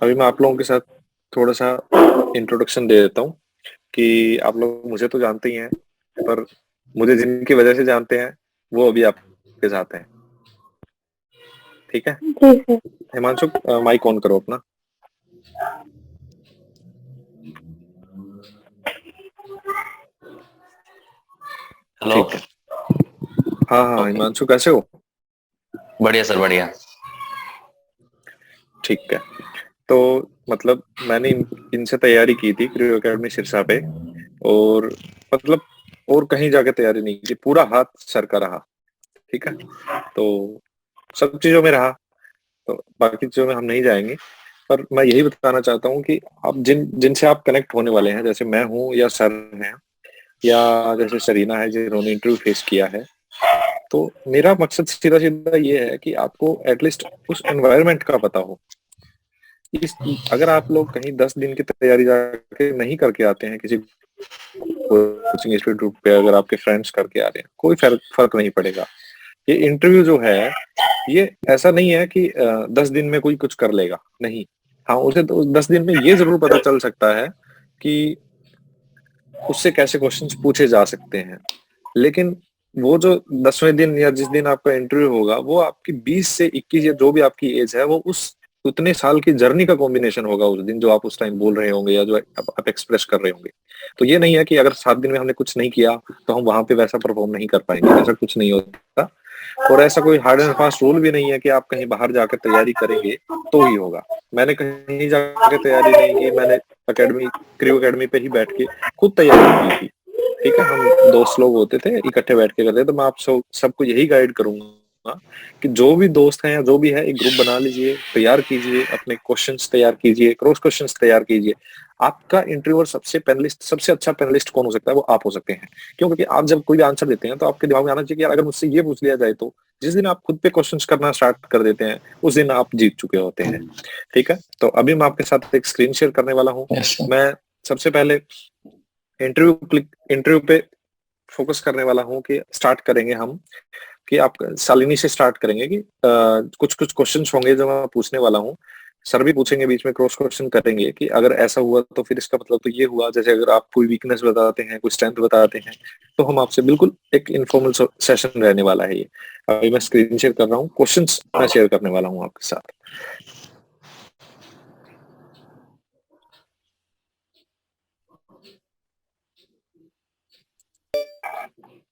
अभी मैं आप लोगों के साथ थोड़ा-सा इंट्रोडक्शन दे देता हूँ कि आप लोग मुझे तो जानते ही हैं, पर मुझे जिनकी वजह से जानते हैं, वो अभी आपके साथ हैं। ठीक है? जी सर। हिमांशु माइक ऑन करो अपना। हेलो। ठीक है। हाँ, हाँ, ओके, हिमांशु कैसे हो? बढ़िया सर, बढ़िया। ठीक है। तो मतलब मैंने इनसे तैयारी की थी क्रियो अकेडमी सिरसा पे और मतलब और कहीं जाके तैयारी नहीं की, पूरा हाथ सर का रहा। ठीक है? तो सब चीज़ों में रहा, तो बाकी चीज़ों में हम नहीं जाएँगे। पर मैं यही बताना चाहता हूँ कि आप जिनसे आप कनेक्ट होने वाले हैं, जैसे मैं हूँ या सर हैं या जैसे सरीना है जिन्होंने इंटरव्यू फेस किया है, तो मेरा मकसद सीधा-सीधा ये है कि आपको एटलीस्ट उस एनवायरनमेंट का पता हो। इस अगर आप लोग कहीं 10 दिन की तैयारी जाके नहीं करके आते हैं किसी कोचिंग इंस्टीट्यूट पे, अगर आपके फ्रेंड्स करके आ रहे हैं, कोई फ़र्क नहीं पड़ेगा। ये इंटरव्यू जो है, ये ऐसा नहीं है कि 10 दिन में कोई कुछ कर लेगा, नहीं। हाँ, उसे तो 10 दिन में ये ज़रूर पता चल सकता है कि उससे कैसे क्वेश्चंस पूछे जा सकते हैं। लेकिन वो जो 10वें दिन या जिस दिन आपका इंटरव्यू होगा, वो आपकी 20 से 21 या जो भी आपकी एज है, वो उस उतने साल की जर्नी का कॉम्बिनेशन होगा उस दिन, जो आप उस टाइम बोल रहे होंगे या जो आप एक्सप्रेस कर रहे होंगे। तो ये नहीं है कि अगर 7 दिन में हमने कुछ नहीं किया, तो हम वहाँ पे वैसा परफॉर्म नहीं कर पाएँगे, ऐसा कुछ नहीं होता। और ऐसा कोई हार्ड एंड फास्ट रूल भी नहीं है कि आप कहीं बाहर जाकर तैयारी करेंगे, तो ही होगा। मैंने कहीं जाके तैयारी नहीं की, मैंने क्रू अकेडमी पे ही बैठ के खुद तैयारी की थी। ठीक है? हम दोस्त लोग होते थे, इकट्ठे बैठ के करते थे, तो मैं आप सबको यही गाइड करूँगा कि जो भी दोस्त हैं या जो भी है, एक ग्रुप बना लीजिए, तैयार कीजिए, अपने क्वेश्चन्स तैयार कीजिए, क्रॉस क्वेश्चन्स तैयार कीजिए। आपका इंटरव्यूअर सबसे अच्छा पैनलिस्ट कौन हो सकता है? वो आप हो सकते हैं। क्यों? क्योंकि आप जब कोई भी आंसर देते हैं, तो आपके दिमाग में आना चाहिए कि यार अगर मुझसे ये पूछ लिया जाए तो? जिस दिन आप खुद पे क्वेश्चन्स करना स्टार्ट कर देते हैं, उस दिन आप जीत चुके होते हैं। ठीक है? तो अभी मैं आपके साथ एक स्क्रीन शेयर करने वाला हूँ। Yes sir. मैं सबसे पहले इंटरव्यू पे फोकस करने वाला हूँ कि स्टार्ट करेंगे हम कि आप शालिनी से स्टार्ट करेंगे कि कुछ-कुछ क्वेश्चंस होंगे जो मैं पूछने वाला हूँ। सर भी पूछेंगे, बीच में क्रॉस क्वेश्चन करेंगे कि अगर ऐसा हुआ तो फिर इसका मतलब तो ये हुआ। जैसे अगर आप कोई वीकनेस बताते हैं, कोई स्ट्रेंथ बताते हैं, तो हम आपसे बिल्कुल एक इन्फॉर्मल सेशन रहने वाला है ये। अभी मैं स्क्रीन शेयर कर रहा हूँ, क्वेश्चंस मैं शेयर करने वाला हूँ आपके साथ।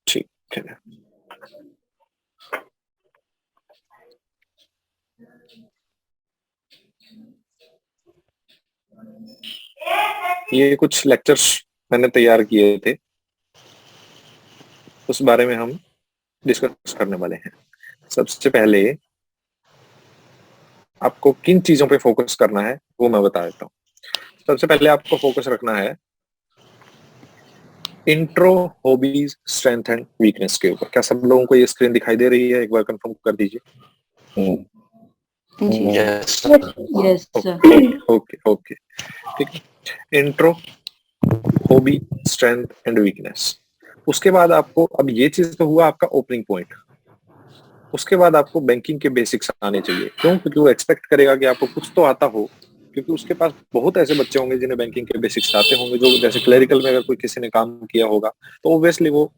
ठीक है। ये कुछ लेक्चर्स मैंने तैयार किए थे, उस बारे में हम डिस्कस करने वाले हैं। सबसे पहले आपको किन चीज़ों पे फ़ोकस करना है, वो मैं बता देता हूँ। सबसे पहले आपको फ़ोकस रखना है intro, hobbies, strength and weakness के ऊपर। क्या सब लोगों को ये स्क्रीन दिखाई दे रही है? एक बार कन्फर्म कर दीजिए। Yes yes sir. Yes okay, sir. Okay, okay, okay. ठीक है। Intro, hobby, strength and weakness. उसके बाद आपको अब ये चीज़ तो हुआ आपका ओपनिंग पॉइंट। उसके बाद आपको बैंकिंग के बेसिक्स आने चाहिए। क्यों? क्योंकि वो एक्सपेक्ट करेगा कि आपको कुछ तो आता हो, क्योंकि उसके पास बहुत ऐसे बच्चे होंगे जिन्हें बैंकिंग के बेसिक्स आते होंगे, जो जैसे क्लेरिकल में अगर कोई किसी ने काम किया होगा, तो ऑब्वियसली वो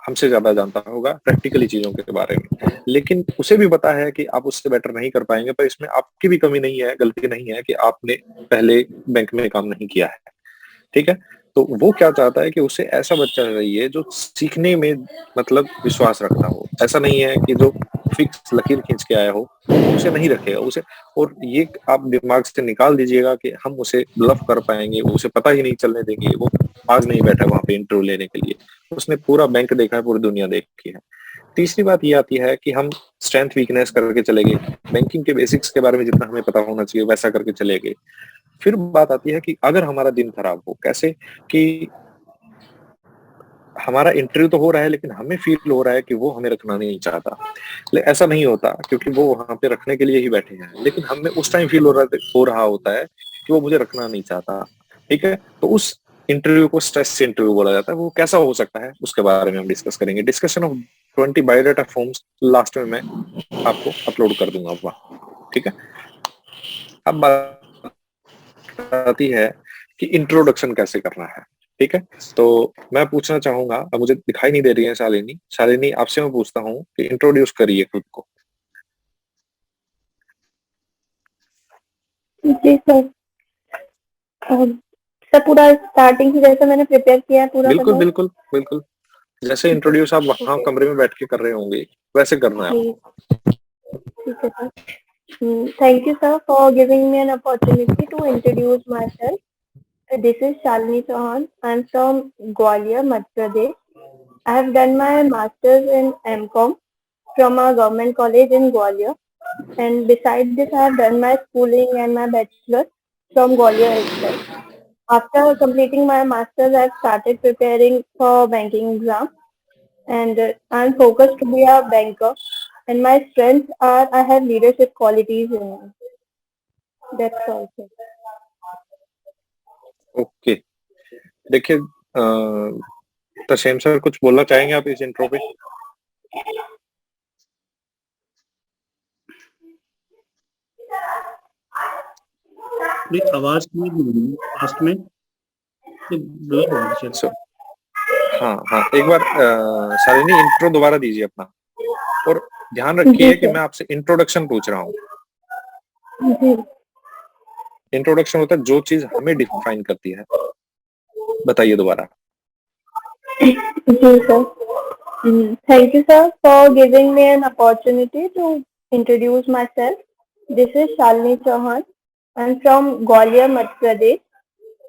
हमसे ज़्यादा जानता होगा प्रैक्टिकली चीज़ों के बारे में। लेकिन उसे भी पता है कि आप उससे बेटर नहीं कर पाएँगे, पर इसमें आपकी भी कमी नहीं है, गलती नहीं है कि आपने पहले बैंक में काम नहीं किया है। ठीक है? तो वो क्या चाहता है कि उसे ऐसा बच्चा चाहिए जो सीखने में मतलब विश्वास रखता हो। ऐसा नहीं है कि जो फिक्स लकीर खींच के आया हो, वो उसे नहीं रखेगा। उसे और ये आप दिमाग से निकाल दीजिएगा कि हम उसे ब्लफ कर पाएँगे, उसे पता ही नहीं चलने देंगे। वो आज नहीं बैठा है वहाँ पे इंटरव्यू लेने के लिए। उसने पूरा बैंक देखा है, पूरी दुनिया देखी है। तीसरी बात ये आती है कि हम स्ट्रेंथ वीकनेस करके चले गए। बैंकिंग के बेसिक्स के बारे में जितना हमें पता होना चाहिए वैसा करके चले गए। फिर बात आती है कि अगर हमारा दिन खराब हो, कैसे? कि हमारा इंटरव्यू तो हो रहा है लेकिन हमें फ़ील हो रहा है कि वो हमें रखना नहीं चाहता। ऐसा नहीं होता क्योंकि वो वहाँ पे रखने के लिए ही बैठे हैं। लेकिन हमें उस टाइम फ़ील हो रहा होता है कि वो मुझे रखना नहीं चाहता। ठीक है? तो उस इंटरव्यू को स्ट्रेस इंटरव्यू बोला जाता है। वो कैसा हो सकता है उसके बारे में हम डिस्कस करेंगे। Discussion of 20 biodata forms last में मैं आपको अपलोड कर दूँगा वहाँ। ठीक है? अब बात बताती है कि इंट्रोडक्शन कैसे करना है। ठीक है, तो मैं पूछना चाहूंगा, अब मुझे दिखाई नहीं दे रही है शालिनी, शालिनी आपसे मैं पूछता हूँ कि इंट्रोड्यूस करिए खुद को। जी सर। सर पूरा स्टार्टिंग से जैसे मैंने प्रिपेयर किया है पूरा बिल्कुल करना है? बिल्कुल बिल्कुल, जैसे इंट्रोड्यूस आप वहां कमरे में बैठ के कर रहे होंगे वैसे करना है जी आपको। ठीक है sir. Thank you, sir, for giving me an opportunity to introduce myself. This is Shalini Chauhan. I'm from Gwalior, Madhya Pradesh. I have done my master's in MCom from a government college in Gwalior. And besides this, I have done my schooling and my bachelor's from Gwalior itself. After completing my master's, I have started preparing for banking exam. And I'm focused to be a banker. And my strengths are I have leadership qualities in me. That's all, sir. Okay, देखिए Tarsem sir कुछ बोलना चाहेंगे आप इस intro पे? Please आवाज नहीं last में ब्लर हो गई शायद। हाँ हाँ, एक बार शालिनी इंट्रो दोबारा दीजिए अपना, और ध्यान रखिए जी कि सर। मैं आपसे इंट्रोडक्शन पूछ रहा हूँ। जी इंट्रोडक्शन होता है जो चीज हमें डिफाइन करती है। बताइए दोबारा। जी sir. Thank you, sir, for giving me an opportunity to introduce myself. This is Shalini Chauhan. I'm from Gwalior, Madhya Pradesh.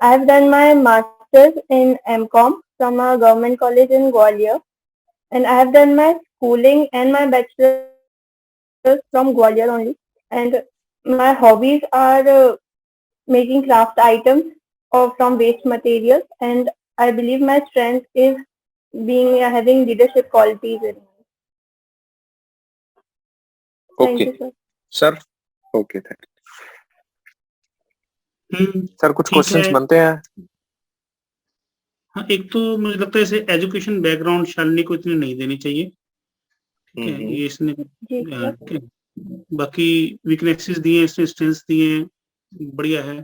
I have done my master's in MCom from a government college in Gwalior, and I have done my schooling and my bachelor's from Gwalior only. And my hobbies are making craft items or from waste materials, and I believe my strength is being having leadership qualities in me. Thank okay you, sir. Sir, okay thank you sir. कुछ ठीक questions है। बनते हैं? हाँ, एक तो मुझे लगता है इसे एजुकेशन बैकग्राउंड शालिनी को इतनी नहीं देनी चाहिए। ठीक है, ये इसने जी सर। ठीक है, बाकी वीकनेसेस दिए, इसने स्ट्रेंथ्स दिए, बढ़िया है।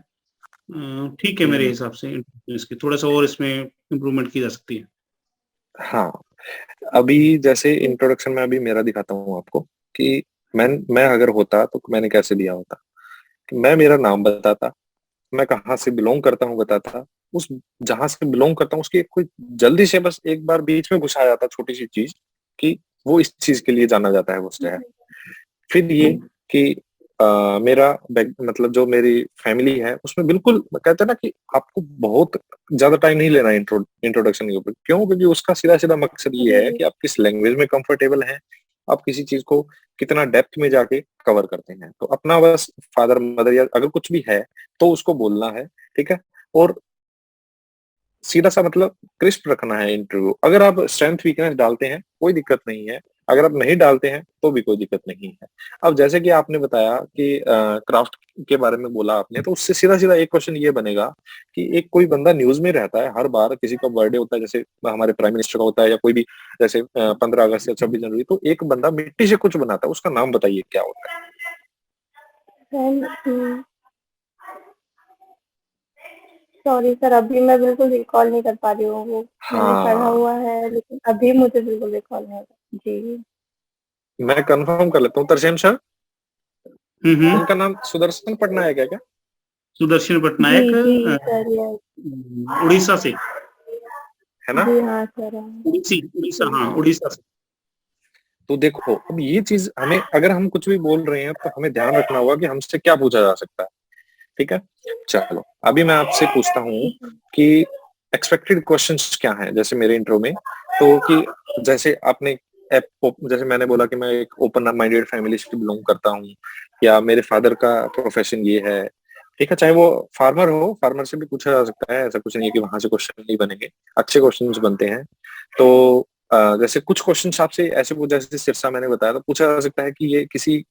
ठीक है मेरे हिसाब से इसकी थोड़ा सा और इसमें इम्प्रूवमेंट की जा सकती है। हाँ, अभी जैसे इंट्रोडक्शन में अभी मेरा दिखाता हूँ आपको कि मैं अगर होता तो मैंने कैसे दिया होता। कि मैं मेरा नाम बताता, मैं कहाँ से बिलोंग करता हूँ बताता, उस जहां से बिलोंग करता हूँ उसकी कोई जल्दी से बस एक बार बीच में घुसा जाता छोटी सी चीज कि वो इस चीज के लिए जाना जाता है वो शहर। फिर ये कि मेरा मतलब जो मेरी फैमिली है उसमें बिल्कुल कहते हैं ना कि आपको बहुत ज्यादा टाइम नहीं लेना इंट्रोडक्शन के ऊपर। क्यों? क्योंकि उसका सीधा सीधा मकसद ये है कि आप किस लैंग्वेज में कंफर्टेबल हैं, आप किसी चीज को कितना डेप्थ में जाके कवर करते हैं। तो अपना बस फादर मदर या अगर कुछ भी है तो उसको बोलना है, ठीक है, और सीधा सा मतलब क्रिस्प रखना है इंटरव्यू। अगर आप स्ट्रेंथ वीकनेस डालते हैं कोई दिक्कत नहीं है, अगर आप नहीं डालते हैं तो भी कोई दिक्कत नहीं है। अब जैसे कि आपने बताया कि क्राफ्ट के बारे में बोला आपने, तो उससे सीधा सीधा एक क्वेश्चन ये बनेगा कि एक कोई बंदा न्यूज में रहता है हर बार, किसी का बर्थडे होता है जैसे हमारे प्राइम मिनिस्टर का होता है या कोई भी, जैसे 15 अगस्त या 26 जनवरी, तो एक बंदा मिट्टी से कुछ बनाता है, उसका नाम बताइए क्या होता है? सॉरी सर, अभी मैं बिल्कुल रिकॉल नहीं कर पा रही हूँ। वो मैंने पढ़ा हाँ, हुआ है लेकिन अभी मुझे बिल्कुल रिकॉल नहीं होता। जी मैं कंफर्म कर लेता हूँ। तरसेम सर, उनका नाम सुदर्शन पटनायक है क्या? सुदर्शन जी पटनायक जी सर। यस। उड़ीसा से है ना? जी हाँ सर। उड़ीसा, हाँ उड़ीसा से। तो देखो, अब ये चीज हमें, अगर हम कुछ भी बोल रहे हैं तो हमें ध्यान रखना होगा कि हमसे क्या पूछा जा सकता है। ठीक है, चलो अभी मैं आपसे पूछता हूँ कि एक्सपेक्टेड क्वेश्चंस क्या हैं जैसे मेरे इंट्रो में। तो कि जैसे आपने जैसे मैंने बोला कि मैं एक ओपन माइंडेड फैमिली से बिलोंग करता हूँ, या मेरे फादर का प्रोफेशन ये है। ठीक है, चाहे वो फार्मर हो, फार्मर से भी पूछा जा सकता है, ऐसा कुछ नहीं है कि वहां से क्वेश्चन नहीं बनेंगे, अच्छे क्वेश्चंस बनते हैं। तो जैसे कुछ क्वेश्चन आपसे ऐसे पूछा, जैसे सिरसा मैंने बताया, तो पूछा जा सकता है कि ये किसी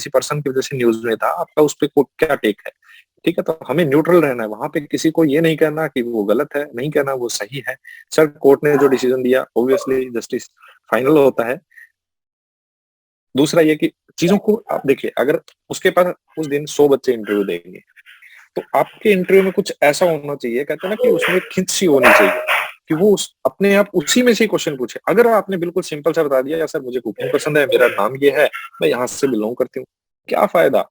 पर्सन की वजह से न्यूज में था, आपका उस पर क्या टेक है। ठीक है, तो हमें न्यूट्रल रहना है वहां पे, किसी को ये नहीं कहना कि वो गलत है, नहीं कहना वो सही है। सर कोर्ट ने जो डिसीजन दिया ऑब्वियसली जस्टिस फाइनल होता है। दूसरा ये कि चीजों को आप देखिए, अगर उसके पास उस दिन 100 बच्चे इंटरव्यू देंगे, तो आपके इंटरव्यू में कुछ ऐसा होना चाहिए, कहते हैं ना कि उसमें खिंच सी होनी चाहिए कि वो उस अपने आप उसी में से क्वेश्चन पूछे। अगर आपने बिल्कुल सिंपल सा बता दिया, या सर मुझे कुकिंग पसंद है, मेरा नाम ये है, मैं यहाँ से बिलोंग करती हूँ, क्या फायदा?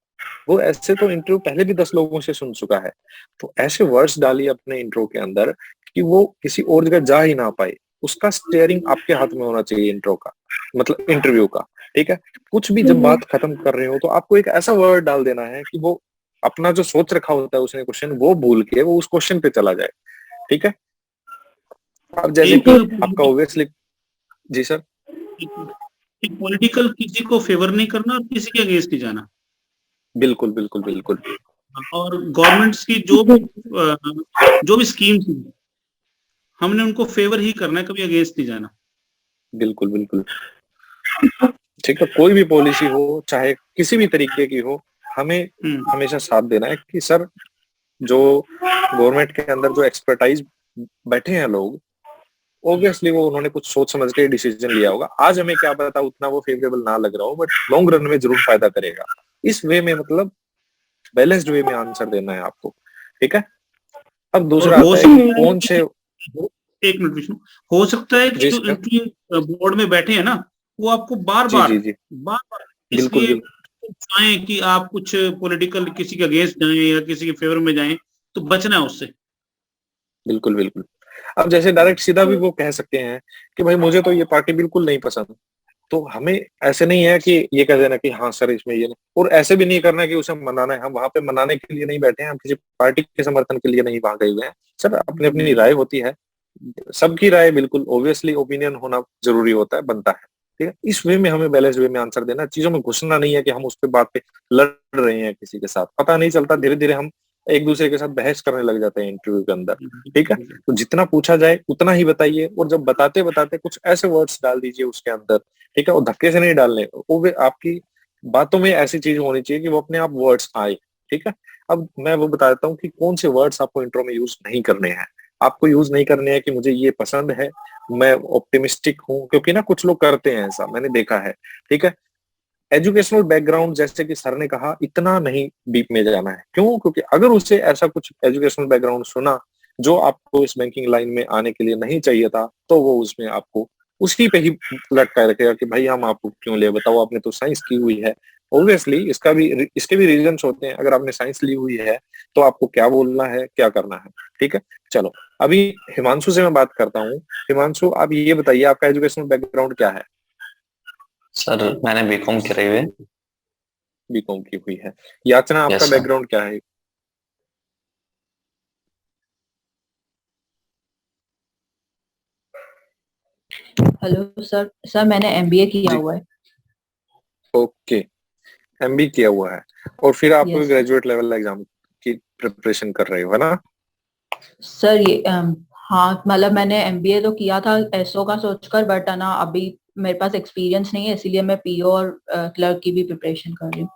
वो ऐसे तो इंटरव्यू पहले भी 10 लोगों से सुन चुका है। तो ऐसे वर्ड्स डालिए अपने इंट्रो के अंदर कि वो किसी और जगह जा ही ना पाए। उसका स्टीयरिंग आपके हाथ में होना चाहिए इंट्रो का, मतलब इंटरव्यू का, ठीक है? कुछ भी जब बात खत्म कर रहे हो तो आपको एक ऐसा वर्ड डाल देना है कि वो अपना जो सोच रखा होता है उसने क्वेश्चन, वो भूल के वो उस क्वेश्चन पे चला जाए, ठीक है? अब जैसे एक कि आपका ऑब्वियसली, जी सर। एक पॉलिटिकल किसी को फेवर नहीं करना और किसी के अगेंस्ट नहीं जाना, बिल्कुल, बिल्कुल, बिल्कुल। और गवर्नमेंट्स की जो भी स्कीम्स हैं, हमने उनको फेवर ही करना है, कभी अगेंस्ट नहीं जाना। बिल्कुल, बिल्कुल। ठीक है, कोई भी पॉलिसी हो, चाहे किसी भी तरीके की हो, हमें हमेशा साथ देना है कि सर, जो गवर्नमेंट के अंदर जो एक्सपर्टाइज बैठे हैं लोग, ऑब्वियसली वो उन्होंने कुछ सोच समझ के डिसीजन लिया होगा। आज हमें क्या पता उतना वो फेवरेबल ना लग रहा हो, बट लॉन्ग रन में जरूर फायदा करेगा। इस वे में मतलब बैलेंस्ड वे में आंसर देना है आपको, ठीक है? अब और दूसरा हो आता है कि सकता है कौन से, एक मिनट विष्णु, हो सकता है कि जी जो सर, इंटरव्यू बोर्ड में बैठे हैं ना, वो आपको बार जी, बार जी, जी, बार बार बिल्कुल, इसलिए बिल्कुल, चाहें कि आप कुछ पॉलिटिकल किसी के अगेंस्ट जाएं या किसी के फेवर में जाएं, तो बचना है उससे। बिल्कुल, बिल्कुल। अब जैसे डायरेक्ट सीधा भी वो कह सकते हैं कि भाई मुझे तो ये पार्टी बिल्कुल नहीं पसंद। तो हमें ऐसे नहीं है कि ये कह देना कि हाँ सर इसमें ये नहीं, और ऐसे भी नहीं करना कि उसे मनाना है। हम वहां पे मनाने के लिए नहीं बैठे हैं, हम किसी पार्टी के समर्थन के लिए नहीं वहां गए हुए हैं। सर अपनी अपनी राय होती है, सबकी राय बिल्कुल ऑब्वियसली ओपिनियन होना जरूरी होता है, बनता है, ठीक है? इस वे में हमें बैलेंस वे में आंसर देना, चीजों में घुसना नहीं है कि हम उस पे बात पे लड़ रहे हैं किसी के साथ, पता नहीं चलता, धीरे धीरे हम एक दूसरे के साथ बहस करने लग जाते हैं इंटरव्यू के अंदर, ठीक है? तो जितना पूछा जाए उतना ही बताइए, और जब बताते बताते कुछ ऐसे वर्ड्स डाल दीजिए उसके अंदर, ठीक है? और धक्के से नहीं डालने, वो वे आपकी बातों में ऐसी चीज होनी चाहिए कि वो अपने आप वर्ड्स आए, ठीक है? अब मैं वो बताता हूँ कि कौन से वर्ड्स आपको इंट्रो में यूज नहीं करने हैं। आपको यूज नहीं करने हैं कि मुझे ये पसंद है, मैं ऑप्टिमिस्टिक हूँ, क्योंकि ना कुछ लोग करते हैं ऐसा, मैंने देखा है, ठीक है? एजुकेशनल बैकग्राउंड जैसे कि सर ने कहा, इतना नहीं डीप में जाना है। क्यों? क्योंकि अगर उसे ऐसा कुछ एजुकेशनल बैकग्राउंड सुना जो आपको इस बैंकिंग लाइन में आने के लिए नहीं चाहिए था, तो वो उसमें आपको उसी पे ही लटकाए रखेगा कि भाई हम आपको क्यों ले, बताओ आपने तो साइंस की हुई है। ऑब्वियसली इसके भी रीजंस होते हैं। अगर आपने साइंस ली हुई है तो आपको क्या बोलना है, क्या करना है, ठीक है? चलो, अभी हिमांशु से मैं बात करता हूँ। हिमांशु, आप ये बताइए आपका एजुकेशनल बैकग्राउंड क्या है? सर मैंने बीकॉम करी हुई है। बीकॉम की हुई है। याचना, आपका यस सर। बैकग्राउंड क्या है? Hello sir. सर मैंने एमबीए किया जी, हुआ है। ओके, एमबी किया हुआ है, और फिर आप यस ग्रेजुएट लेवल एग्जाम की प्रिपरेशन कर रहे हो, है ना? सर। ये हाँ, मतलब मैंने एमबीए तो किया था एसओ का सोचकर, बट है ना अभी मेरे पास एक्सपीरियंस नहीं है, इसीलिए मैं पीओ और क्लर्क की भी प्रिपरेशन कर रही हूँ।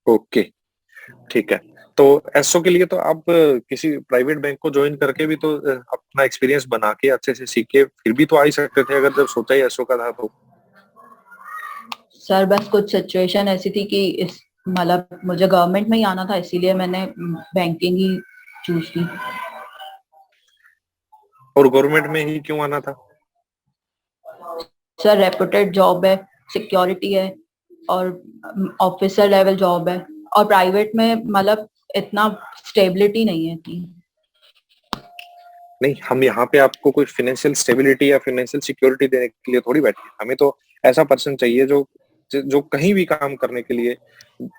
ओके, ठीक है। तो एसओ के लिए तो आप किसी प्राइवेट बैंक को ज्वाइन करके भी तो अपना एक्सपीरियंस बना के अच्छे से सीख के फिर भी तो आ ही सकते थे, अगर जब सोचा ही एसओ का था तो। सर बस कुछ सिचुएशन ऐसी थी कि इस मतलब मुझे गवर्नमेंट में ही आना था, इसीलिए मैंने बैंकिंग ही चूज की। और गवर्नमेंट में ही क्यों आना था? सर रेपुटेड जॉब है, सिक्योरिटी है, और ऑफिसर लेवल जॉब है, और प्राइवेट में मतलब इतना स्टेबिलिटी नहीं है इतनी। नहीं, हम यहाँ पे आपको कोई फाइनेंशियल स्टेबिलिटी या फाइनेंशियल सिक्योरिटी देने के लिए थोड़ी बैठे हैं। हमें तो ऐसा पर्सन चाहिए जो जो कहीं भी काम करने के लिए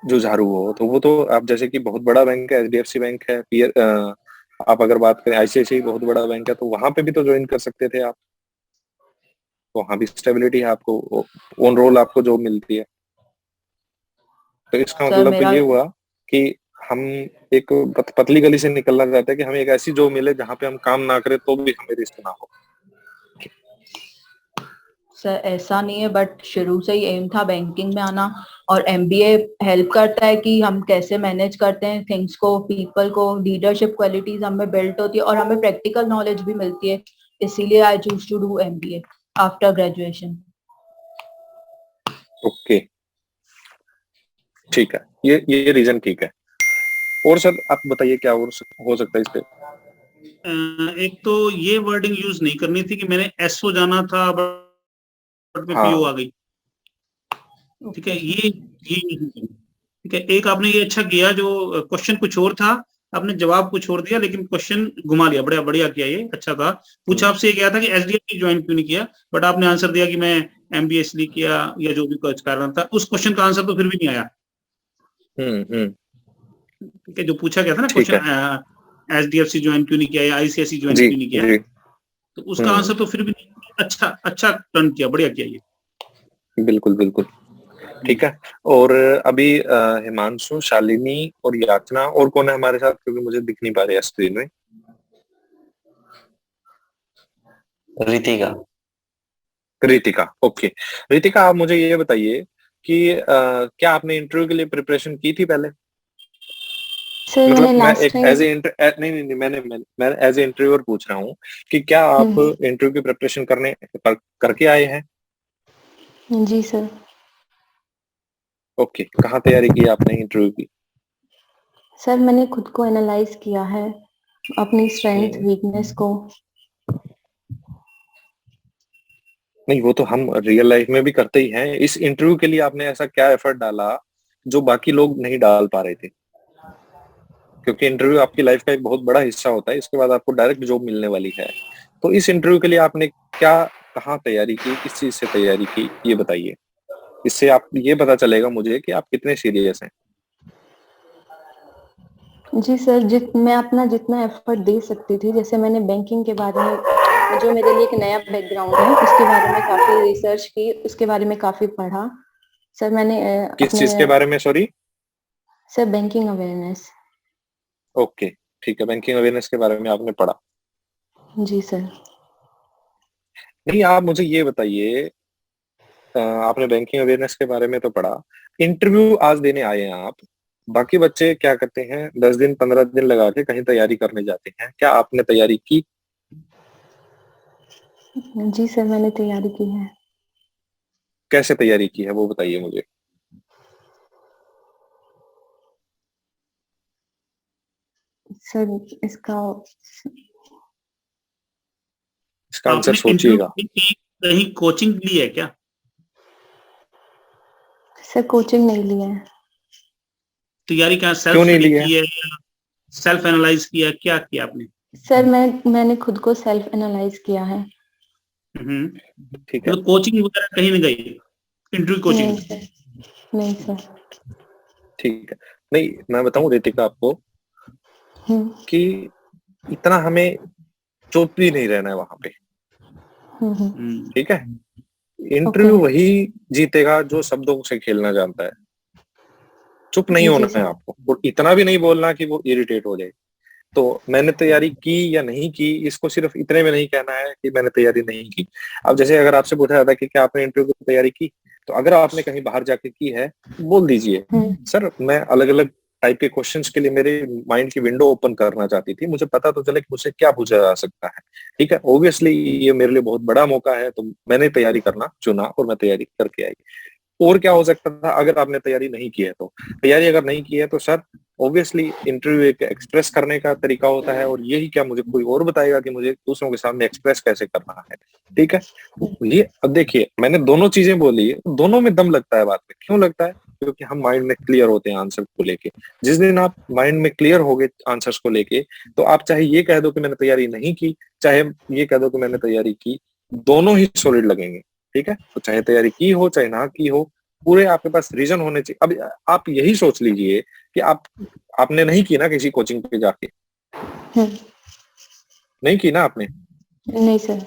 जुझारू हो। तो वो तो आप जैसे कि बहुत बड़ा बैंक है, एचडीएफसी बैंक है, आप अगर बात करें आईसीआईसीआई बहुत बड़ा बैंक है, तो वहां पे भी तो ज्वाइन कर सकते थे आप। तो वहां भी स्टेबिलिटी है, आपको ऑन रोल आपको जॉब मिलती है। तो इसका सर मतलब तो मेरा ये हुआ कि हम एक पतली गली से निकलना चाहते हैं कि हमें एक ऐसी जॉब मिले जहां पे हम काम ना करें तो भी हमें रिस्क ना हो। सर ऐसा नहीं है, बट शुरू से ही एम था बैंकिंग में आना, और एमबीए हेल्प करता है कि हम कैसे मैनेज करते हैं थिंग्स को, पीपल को, लीडरशिप क्वालिटीज हमें बिल्ट होती है, और हमें प्रैक्टिकल नॉलेज भी मिलती है। इसीलिए I choose to do MBA after graduation. Okay, ठीक है, ये रीजन ठीक है। और सर आप बताइए क्या हो सकता है इस पे? एक तो ये वर्डिंग यूज नहीं करनी थी कि मैंने एसओ जाना था बट में पीओ हाँ आ गई। ठीक है, ये नहीं करनी। ठीक है, एक आपने ये अच्छा किया, जो क्वेश्चन कुछ और था, आपने जवाब कुछ और दिया लेकिन क्वेश्चन घुमा लिया। बढ़िया बढ़िया किया, ये अच्छा था। पूछा आपसे ये गया था कि एसडीएफ ज्वाइन क्यों नहीं किया, बट आपने आंसर दिया कि मैं एमबीए इसलिए किया या जो भी कुछ कारण था। उस क्वेश्चन का आंसर तो फिर भी नहीं आया। हम्म। ठीक है, जो पूछा गया था ना ठीक है क्वेश्चन, एसडीएफसी ज्वाइन क्यों नहीं किया या आईसीएसई ज्वाइन जी क्यों नहीं किया, जी। तो उसका आंसर तो फिर भी नहीं। अच्छा अच्छा टर्न किया, बढ़िया किया ये। बिल्कुल बिल्कुल। ठीक है। और अभी हिमांशु, शालिनी और याचना, और कौन है हमारे साथ, क्योंकि मुझे दिख नहीं पा रहा है स्क्रीन में। रितिका। रितिका, ओके। रितिका, आप मुझे ये बताइए कि क्या आपने इंटरव्यू के लिए प्रिपरेशन की थी पहले? सर मतलब मैंने मैं लास्ट एक टाइम एज ए नहीं, मैं एज ए इंटरव्यूअर पूछ रहा हूँ कि क्या आप इंटरव्यू की प्रिपरेशन करके आए हैं? जी सर। ओके, कहाँ तैयारी की आपने इंटरव्यू की? सर मैंने खुद को एनालाइज किया है, अपनी स्ट्रेंथ वीकनेस को। नहीं, वो तो हम रियल लाइफ में भी करते ही हैं। इस इंटरव्यू के लिए आपने ऐसा क्या एफर्ट डाला जो बाकी लोग नहीं डाल पा रहे थे? क्योंकि इंटरव्यू आपकी लाइफ का एक बहुत बड़ा हिस्सा होता है, इसके बाद आपको डायरेक्ट जॉब मिलने वाली है। तो इस इंटरव्यू के लिए आपने क्या, कहाँ तैयारी की, किस चीज से तैयारी की, ये बताइए। इससे आप ये पता चलेगा मुझे कि आप कितने सीरियस हैं। जी सर, मैं अपना जितना एफर्ट दे सकती थी, जैसे मैंने बैंकिंग के बारे में, जो मेरे लिए एक नया बैकग्राउंड है, उसके बारे में काफी रिसर्च की, उसके बारे में काफी पढ़ा। सर मैंने किस अपने चीज के बारे में, sorry? Sir banking awareness. Okay, ठीक है, बैंकिंग अवेयरनेस के बारे में आपने पढ़ा। जी सर। नहीं, आप मुझे ये बताइए, आपने बैंकिंग अवेयरनेस के बारे में तो पढ़ा, इंटरव्यू आज देने आए हैं आप। बाकी बच्चे क्या करते हैं, 10 दिन 15 दिन लगा के कहीं तैयारी करने जाते हैं, क्या आपने तैयारी की? जी सर, मैंने तैयारी की है। कैसे तैयारी की है वो बताइए मुझे। सर इसका इसका आंसर आपने इंटरव्यू सोचिएगा। कहीं कोचिंग ली है क्या? सर कोचिंग नहीं लिया है। तैयारी क्या सेल्फ क्यों नहीं स्टडी लिया? की है या सेल्फ एनालाइज किया, क्या किया आपने? सर मैंने खुद को सेल्फ एनालाइज किया है। ठीक है। मतलब कोचिंग वगैरह कहीं नहीं गई, इंटरव्यू नहीं कोचिंग? सर, नहीं सर। ठीक है। नहीं, मैं बताऊं रितिका आपको हम्म कि इतना हमें चुप भी नहीं रहना है वहां पे। हम्म। ठीक है। ओके। इंटरव्यू वही जीतेगा जो शब्दों से खेलना जानता है। चुप नहीं जी होना है सर। आपको, और इतना भी नहीं बोलना कि वो इरिटेट हो जाए। तो मैंने तैयारी की या नहीं की, इसको सिर्फ इतने में नहीं कहना है कि मैंने तैयारी नहीं की। अब जैसे अगर आपसे पूछा जाता है कि क्या आपने इंटरव्यू की तैयारी की, तो अगर आपने कहीं बाहर जाके की है, बोल दीजिए, हम्म सर मैं अलग अलग टाइप के क्वेश्चंस के लिए मेरे माइंड की विंडो ओपन करना चाहती थी, मुझे पता तो चले कि मुझसे क्या पूछा जा सकता है। ठीक है, ऑब्वियसली ये मेरे लिए बहुत बड़ा मौका है, तो मैंने तैयारी करना चुना और मैं तैयारी करके आई। और क्या हो सकता था अगर आपने तैयारी नहीं की है तो? तैयारी अगर नहीं की है तो सर, ऑब्वियसली इंटरव्यू एक एक्सप्रेस करने का तरीका होता है, और यही क्या मुझे कोई और बताएगा कि मुझे दूसरों के सामने एक्सप्रेस कैसे करना है? ठीक है। ये अब देखिए, मैंने दोनों चीजें बोली, दोनों में दम लगता है बात में। क्यों लगता है? क्योंकि हम माइंड में क्लियर होते हैं आंसर को लेके। जिस दिन आप माइंड में क्लियर हो गए आंसर्स को लेके, तो आप चाहे ये कह दो कि मैंने तैयारी नहीं की, चाहे ये कह दो कि मैंने तैयारी की, दोनों ही सॉलिड लगेंगे। ठीक है, तो चाहे तैयारी की हो चाहे ना की हो, पूरे आपके पास रीजन होने चाहिए। अब आप यही सोच लीजिए कि आपने नहीं की ना किसी कोचिंग पे जाके, हम्म। नहीं की ना आपने, नहीं सर।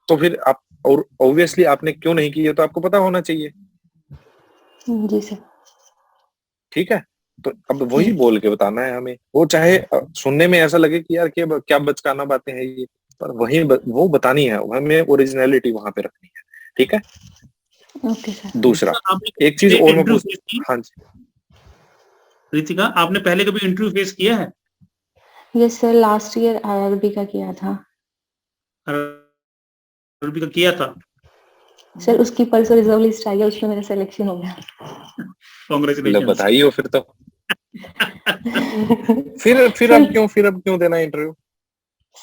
तो फिर आप, और ऑब्वियसली आपने क्यों नहीं की है तो आपको पता होना चाहिए। जी सर। ठीक है, तो अब वही बोल के बताना है हमें। वो चाहे सुनने में ऐसा लगे कि यार क्या क्या बचकाना बातें हैं ये, पर वो बतानी है हमें, ओरिजिनलिटी वहां पे रखनी है। ठीक है। Okay sir. दूसरा, आपने एक चीज कभी और मैं इंटरव्यू पूछ, फेस की? हाँ जी। रितिका, आपने पहले कभी इंटरव्यू फेस किया है? Yes sir, last year IRB का किया था। अरबी का किया था? सर उसकी परसों रिजल्ट लिस्ट आई है, उसमें मेरा सिलेक्शन हो गया। लो, कॉन्ग्रेचुलेशन। बधाई हो फिर तो। फिर अब क्यों देना interview?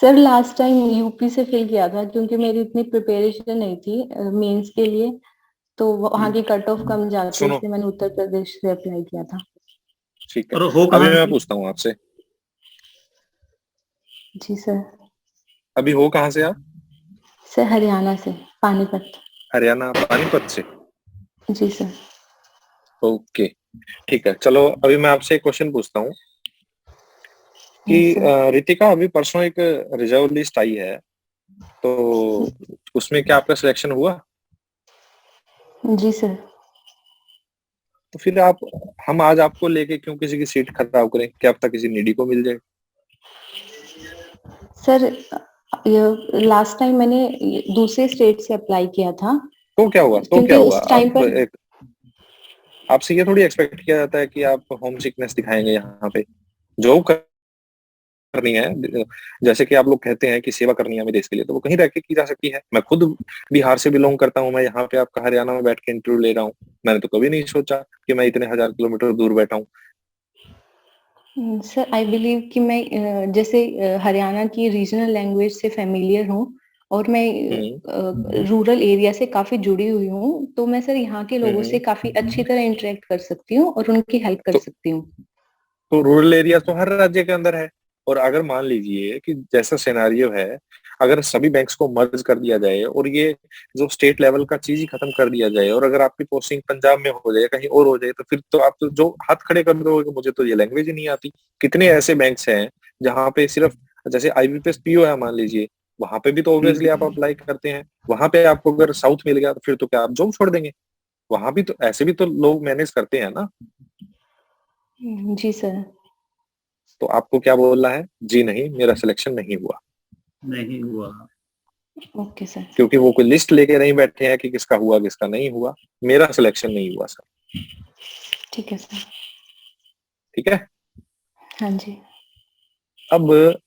Sir last time UP से फिल किया था क्योंकि मेरी इतनी प्रिपरेशन नहीं थी मेंस के लिए, तो वहाँ की कट ऑफ कम जाती है, सुनो, इसलिए मैंने उत्तर प्रदेश से अप्लाई किया था। ठीक है, और हो अभी कहाँ मैं से? पूछता हूँ आपसे, जी सर। अभी हो कहाँ से आप? सर हरियाणा से, पानीपत। हरियाणा, पानीपत से? जी सर। ओके, ठीक है, चलो अभी मैं आपसे एक क्वेश्चन पूछता हूँ कि यस सर। रितिका, अभी परसों एक रिजर्व लिस्ट आई है, तो उसमें क्या आपका सिलेक्शन हुआ? जी सर। तो फिर हम आज आपको लेके क्यों किसी की सीट खराब करें? क्या पता किसी नीडी को मिल जाए। सर ये लास्ट टाइम मैंने दूसरे स्टेट से अप्लाई किया था, तो क्या हुआ? क्योंकि उस टाइम पर आपसे ये थोड़ी एक्सपेक्ट किया जाता है कि आप होम सिकनेस दिखाएंगे यहाँ पे। जॉब करनी है, जैसे कि आप लोग कहते हैं कि सेवा करनी है हमें देश के लिए, तो वो कहीं रह के की जा सकती है। मैं खुद बिहार से बिलोंग करता हूँ, मैं यहाँ पे आपका हरियाणा में बैठ के इंटरव्यू ले रहा हूँ। मैंने तो कभी नहीं सोचा कि मैं इतने 1000 किलोमीटर दूर बैठा हूँ। सर आई बिलीव कि मैं जैसे हरियाणा की रीजनल लैंग्वेज से फेमिलियर हूँ और मैं रूरल एरिया से काफी जुड़ी हुई हूँ, तो मैं सर यहाँ के लोगों से काफी अच्छी तरह इंटरेक्ट कर सकती हूँ और उनकी हेल्प कर तो सकती हूँ। तो रूरल एरिया तो हर राज्य के अंदर है। और अगर मान लीजिए कि जैसा सिनेरियो है, अगर सभी बैंक्स को मर्ज कर दिया जाए और ये जो स्टेट लेवल का चीज ही खत्म कर दिया जाए, और अगर आपकी पोस्टिंग पंजाब में हो जाए, कहीं और हो जाए, तो फिर तो आप तो जो हाथ खड़े कर दोगे, मुझे तो ये लैंग्वेज ही नहीं आती। कितने ऐसे बैंक्स हैं जहाँ पे सिर्फ, जैसे आईबीपीएस पीओ है मान लीजिए, वहां पे भी तो ऑब्वियसली आप अप्लाई करते हैं। वहां पे आपको अगर साउथ मिल गया, तो फिर तो क्या आप जॉब छोड़ देंगे? वहां भी तो ऐसे भी तो लोग मैनेज करते हैं ना। जी सर। तो आपको क्या बोलना है? जी नहीं, मेरा सिलेक्शन नहीं हुआ। नहीं हुआ। Okay sir. क्योंकि वो कोई लिस्ट लेके नहीं बैठे हैं कि किसका हुआ किसका नहीं हुआ। मेरा सिलेक्शन नहीं हुआ सर। ठीक है सर। ठीक है। हाँ जी। अब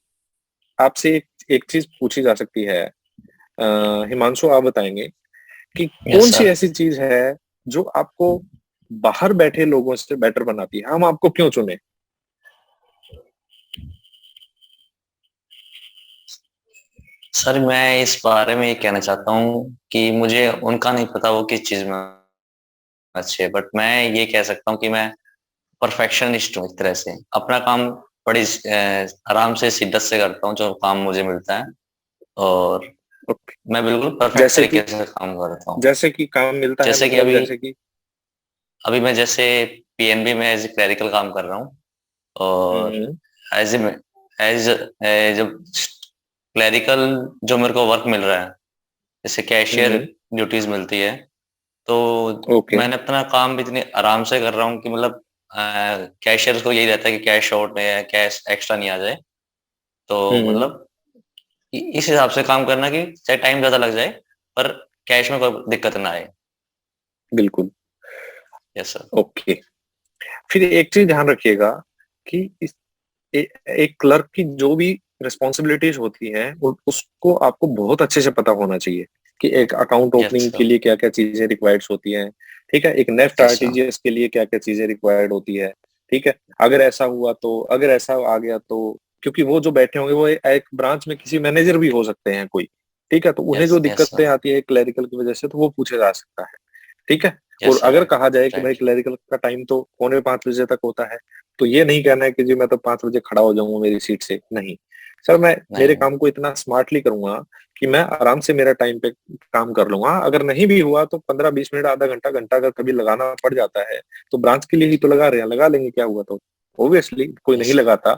आपसे एक चीज पूछी जा सकती है। हिमांशु, आप बताएंगे कि यस कौन सी सर। ऐसी चीज है जो आपको बाहर बैठे लोगों से बेटर बनाती है? हम आपको क्यों चुने? सर मैं इस बारे में ये कहना चाहता हूँ कि मुझे उनका नहीं पता वो किस चीज में अच्छे, बट मैं ये कह सकता हूँ कि मैं परफेक्शनिस्ट हूँ। एक तरह से अपना काम बड़ी आराम से शिद्दत से करता हूँ जो काम मुझे मिलता है, और ओके। मैं बिल्कुल परफेक्ट जैसे तरीके कि से काम करता हूँ। जैसे कि काम मिलता है, जैसे कि मतलब अभी जैसे कि अभी मैं जैसे पीएनबी में एज ए क्लरिकल काम कर रहा हूँ, और हम्म एज एज जब क्लरिकल जो मेरे को वर्क मिल रहा है, जैसे कैशियर हम्म ड्यूटीज मिलती है, तो ओके। मैंने अपना काम इतने आराम से कर रहा हूँ कि मतलब कैशियर को यही रहता है कि कैश शॉर्ट है, कैश एक्स्ट्रा नहीं आ जाए। तो हम्म मतलब इस हिसाब से काम करना कि चाहे टाइम ज्यादा लग जाए, पर कैश में कोई दिक्कत ना आए। बिल्कुल। Yes sir. ओके। फिर एक चीज ध्यान रखिएगा कि एक क्लर्क की जो भी रिस्पॉन्सिबिलिटीज होती हैं, उसको आपको बहुत अच्छे से पता होना चाहिए कि एक अकाउंट यस ओपनिंग के सर। लिए क्या क्या चीजें रिक्वायर्ड होती हैं। ठीक है, एक नेफ्ट यस सर। आरटीजीएस के लिए क्या क्या चीजें रिक्वायर्ड होती है। ठीक है, अगर ऐसा आ गया तो, क्योंकि वो जो बैठे होंगे वो एक ब्रांच में किसी मैनेजर भी हो सकते हैं कोई। ठीक है, तो उन्हें यस जो यस दिक्कतें सर। आती है क्लरिकल की वजह से, तो वो पूछा जा सकता है। ठीक है। और यस सर। अगर राइट। कहा जाए कि भाई राइट। क्लरिकल का टाइम तो 4:45 तक होता है, तो ये नहीं कहना है कि जी मैं तो 5 बजे खड़ा हो जाऊंगा मेरी सीट से, नहीं। सर, मैं मेरे नहीं। काम को इतना स्मार्टली करूंगा कि मैं आराम से मेरा टाइम पे काम कर लूंगा। अगर नहीं भी हुआ तो 15-20 मिनट, आधा घंटा, घंटा अगर कभी लगाना पड़ जाता है, तो ब्रांच के लिए ही तो लगा रहे हैं, लगा लेंगे, क्या हुआ? तो ऑब्वियसली कोई नहीं यस सर। लगाता।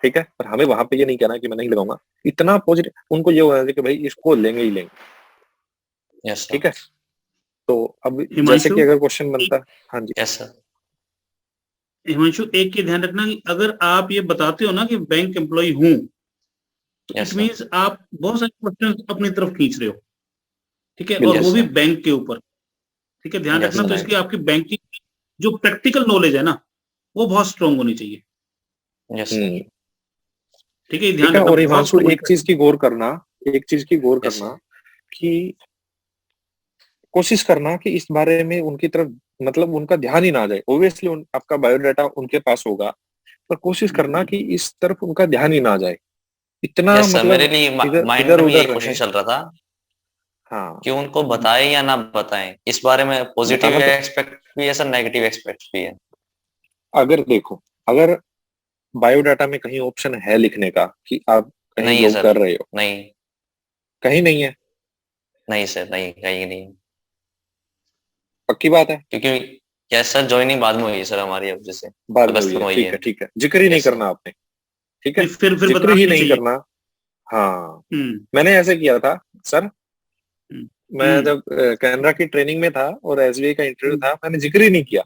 ठीक है, पर हमें वहां पे ये नहीं कहना कि मैं नहीं लगाऊंगा। इतना पॉजिटिव उनको ये होना चाहिए कि भाई इसको लेंगे ही लेंगे। Yes sir. ठीक है। तो अब जैसे हिमांशु, कि अगर क्वेश्चन बनता है, हाँ जी। Yes sir. हिमांशु एक ये ध्यान रखना कि अगर आप ये बताते हो ना कि बैंक एम्प्लॉय हूँ, तो इट यस सर। मीन्स आप बहुत सारे क्वेश्चन अपनी तरफ खींच रहे हो। ठीक है, और बिल्कुल। यस वो भी सर। बैंक के ऊपर। ठीक है, ध्यान यस रखना। तो राइट। इसकी आपकी बैंकिंग जो प्रैक्टिकल नॉलेज है ना, वो बहुत स्ट्रांग होनी चाहिए। Yes sir. हम्म ठीक है, ये ठीक ध्यान है। रखना, और बहुत हिमांशु, स्ट्रांग होनी एक चीज चाहिए। की गौर करना, एक चीज की गौर यस करना सर। कि कोशिश करना कि इस बारे में उनकी तरफ मतलब उनका ध्यान ही ना जाए। ऑब्वियसली आपका बायोडाटा उनके पास होगा, पर कोशिश करना कि इस तरफ उनका ध्यान ही ना जाए, इतना यस सर, मेरे मतलब लिए इधर माइंड इधर में यही उधर क्वेश्चन रहे। चल रहा था हाँ, कि उनको बताएं या ना बताएं, इस बारे में पॉजिटिव बताना तो एक्सपेक्ट भी है सर, नेगेटिव एक्सपेक्ट भी है। अगर देखो, अगर बायोडाटा में कहीं ऑप्शन है लिखने का कि आप कहीं नहीं है जॉब सर, कर रहे हो, नहीं, कहीं नहीं है, नहीं सर, नहीं, कहीं नहीं, पक्की बात है, क्योंकि यस सर, ज्वाइनिंग बाद में हुई है सर हमारी, अब जैसे बाद में अगस्त हुई है, में हुई ठीक है। है ठीक है, जिक्र ही नहीं यस सर। करना आपने, ठीक है, नहीं, फिर जिक्र बताना ही नहीं नहीं चाहिए। करना। हाँ, हम्म मैंने ऐसे किया था सर। हम्म मैं हम्म जब कैनरा की ट्रेनिंग में था और एसबीआई का इंटरव्यू हम्म। था, मैंने जिक्र ही नहीं किया।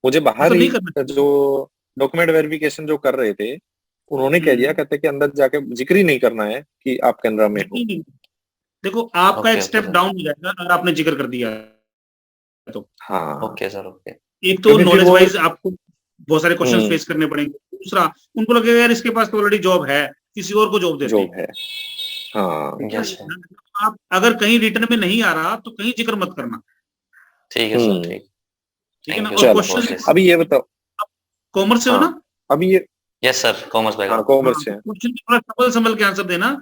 मुझे बाहर मतलब ही नहीं करना चाहिए। जो डॉक्यूमेंट वेरिफिकेशन जो कर रहे थे, उन्होंने कह दिया, हम्म। कहते कि अंदर जाके जिक्र ही नहीं करना है कि आप कैनरा में हो। नहीं, देखो आपका एक okay, okay step sir. Down हो जाएगा अगर आपने जिक्र कर दिया तो। हाँ, ओके सर, ओके। एक तो क्योंकि फिर नॉलेज वो वाइज आपको बहुत सारे क्वेश्चंस हम्म फेस करने पड़ेंगे। दूसरा, उनको लगेगा यार इसके पास तो ऑलरेडी जॉब है, किसी और को जॉब देते हैं। जॉब है। हाँ, ठीक है यस सर। ना? आप अगर कहीं रिटर्न में नहीं आ रहा तो कहीं जिक्र मत करना। ठीक है सर, हम्म ठीक। ठीक है ना? थैंक यू और सर चलो, फॉर क्वेश्चन दिस। अभी ये बताओ। कॉमर्स से हो हाँ, ना? अभी ये यस सर, कॉमर्स हाँ बैकग्राउंड। हाँ, कॉमर्स से तो है। क्वेश्चन थोड़ा संभल संभल के आंसर देना।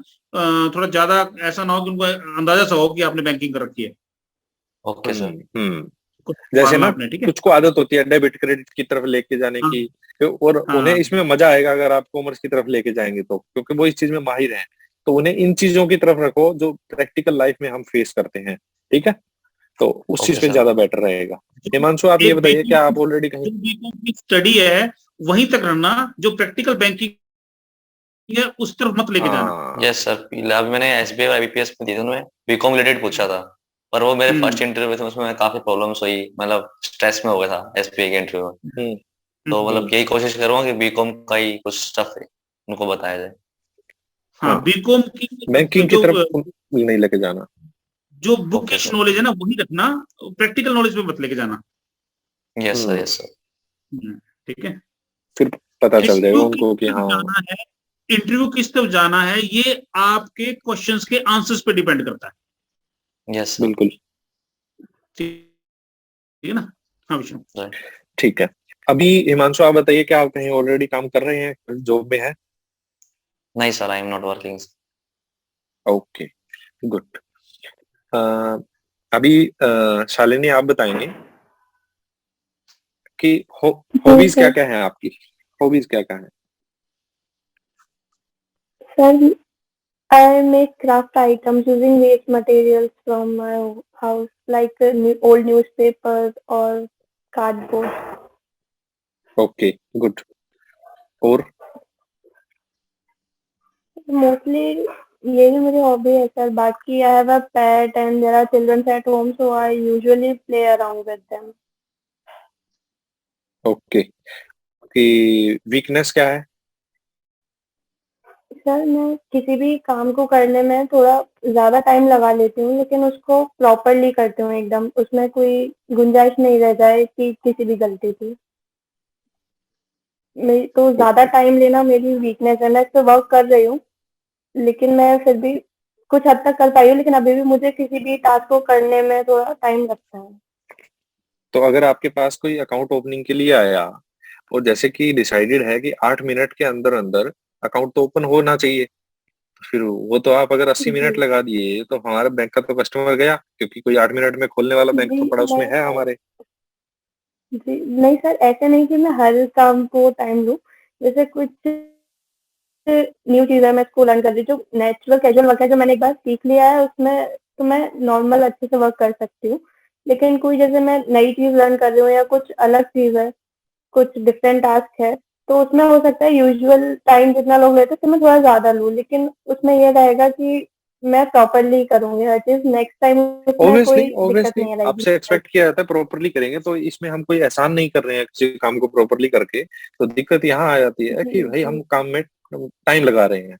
थोड़ा ज्यादा ऐसा ना हो कि उनको अंदाजा सा हो कि आपने बैंकिंग कर रखी है। Okay sir. हम्म। कुछ जैसे मारना ना आपने, ठीक है? कुछ को आदत होती है डेबिट क्रेडिट की तरफ लेके जाने हाँ की, और उन्हें हाँ इसमें मजा आएगा अगर आप कॉमर्स की तरफ लेके जाएंगे तो, क्योंकि वो इस चीज में माहिर हैं। तो उन्हें इन चीजों की तरफ रखो जो प्रैक्टिकल लाइफ में हम फेस करते हैं, ठीक है, तो उस चीज ओके पे सर। ज्यादा बेटर रहेगा। जो हिमांशु, आप ये एक बताइए, क्या बीकॉम आप ऑलरेडी कहीं जो बीकॉम की स्टडी है वहीं तक रहना, जो प्रैक्टिकल बैंकिंग है उस तरफ मत लेके जाना। हाँ यस सर, अभी मैंने एसबीआई और आईबीपीएस में दी थी, उन्होंने बीकॉम रिलेटेड पूछा था, पर वो मेरे हम्म फर्स्ट इंटरव्यू थे, उसमें काफी प्रॉब्लम्स हुई, मतलब स्ट्रेस में हो गया था एसबीआई के इंटरव्यू में। हम्म तो हम्म। मतलब हम्म यही कोशिश करूंगा कि बीकॉम का ही कुछ स्टफ है उनको बताया जाए। हाँ, हाँ, बीकॉम की बैंकिंग की जो तरफ नहीं लेके जाना। जो बुक ओके सर। नॉलेज है ना वही रखना, प्रैक्टिकल नॉलेज पे मत लेके जाना। यस सर, हम्म यस सर। ठीक है। फिर पता चल जाएगा इंटरव्यू किस उनको कि तरफ हाँ। जाना है, इंटरव्यू किस तरफ जाना है, ये आपके क्वेश्चंस के आंसर्स पे डिपेंड करता है। Yes sir. बिल्कुल ठीक है ना? हाँ विष्णु। राइट। ठीक है। अभी हिमांशु, आप बताइए, क्या आप कहीं ऑलरेडी काम कर रहे हैं, जॉब में है? नहीं sir, I am not working. Okay, good. अभी शालिनी, आप बताएंगे कि जी हॉबीज क्या सर। क्या है आपकी, हॉबीज क्या क्या है? Sir, I make craft items using waste materials from my house, like old newspapers or cardboard. Okay, good. और Mostly, यही मेरी hobby है सर. बाकी I have a pet and there are children at home, so I usually play around with them. Okay, कि weakness क्या है? Sir, मैं किसी भी काम को करने में थोड़ा ज़्यादा टाइम लगा लेती हूँ, लेकिन उसको प्रॉपरली करती हूँ एकदम. उसमें कोई गुंजाइश नहीं रह जाए कि किसी भी गलती की. मेरी तो ज़्यादा ओके, टाइम लेना मेरी वीकनेस है. मैं इस पे वर्क कर रही हूँ, लेकिन मैं फिर भी कुछ हद तक कर पाई हूँ, लेकिन अभी भी मुझे किसी भी टास्क को करने में थोड़ा टाइम लगता है. तो अगर आपके पास कोई अकाउंट ओपनिंग के लिए आया, और जैसे कि डिसाइडेड है कि 8 मिनट के अंदर अंदर अकाउंट तो ओपन होना चाहिए, तो फिर वो तो आप अगर 80 मिनट जी लगा दिए तो हमारे बैंक का तो कस्टमर गया, क्योंकि कोई 8 मिनट में खोलने वाला बैंक जी तो पड़ा उसमें मैं है हमारे। जी नहीं सर, ऐसे नहीं कि मैं हर काम को टाइम दूं. जैसे कुछ न्यू चीज़ है, मैं इसको लर्न कर रही हूँ, जो नेचुरल कैजुअल वर्क है, जो मैंने एक बार सीख लिया है, उसमें तो मैं नॉर्मल अच्छे से वर्क कर सकती हूँ. लेकिन कोई जैसे मैं नई चीज़ लर्न कर रही हूँ या कुछ अलग चीज़ है, कुछ डिफरेंट टास्क है, तो उसमें हो सकता है यूजुअल टाइम जितना लोग लेते हैं उससे मैं थोड़ा ज़्यादा लूँ, लेकिन उसमें ये रहेगा कि मैं प्रॉपरली करूँगी हर चीज़. नेक्स्ट टाइम उसमें ऑब्वियसली कोई दिक्कत ऑब्वियसली नहीं आएगी. आपसे एक्सपेक्ट किया जाता है प्रॉपरली करेंगे, तो इसमें हम कोई एहसान नहीं कर रहे हैं किसी काम को प्रॉपरली करके। तो दिक्कत यहाँ आ जाती है जी कि भाई जी हम काम में टाइम लगा रहे हैं,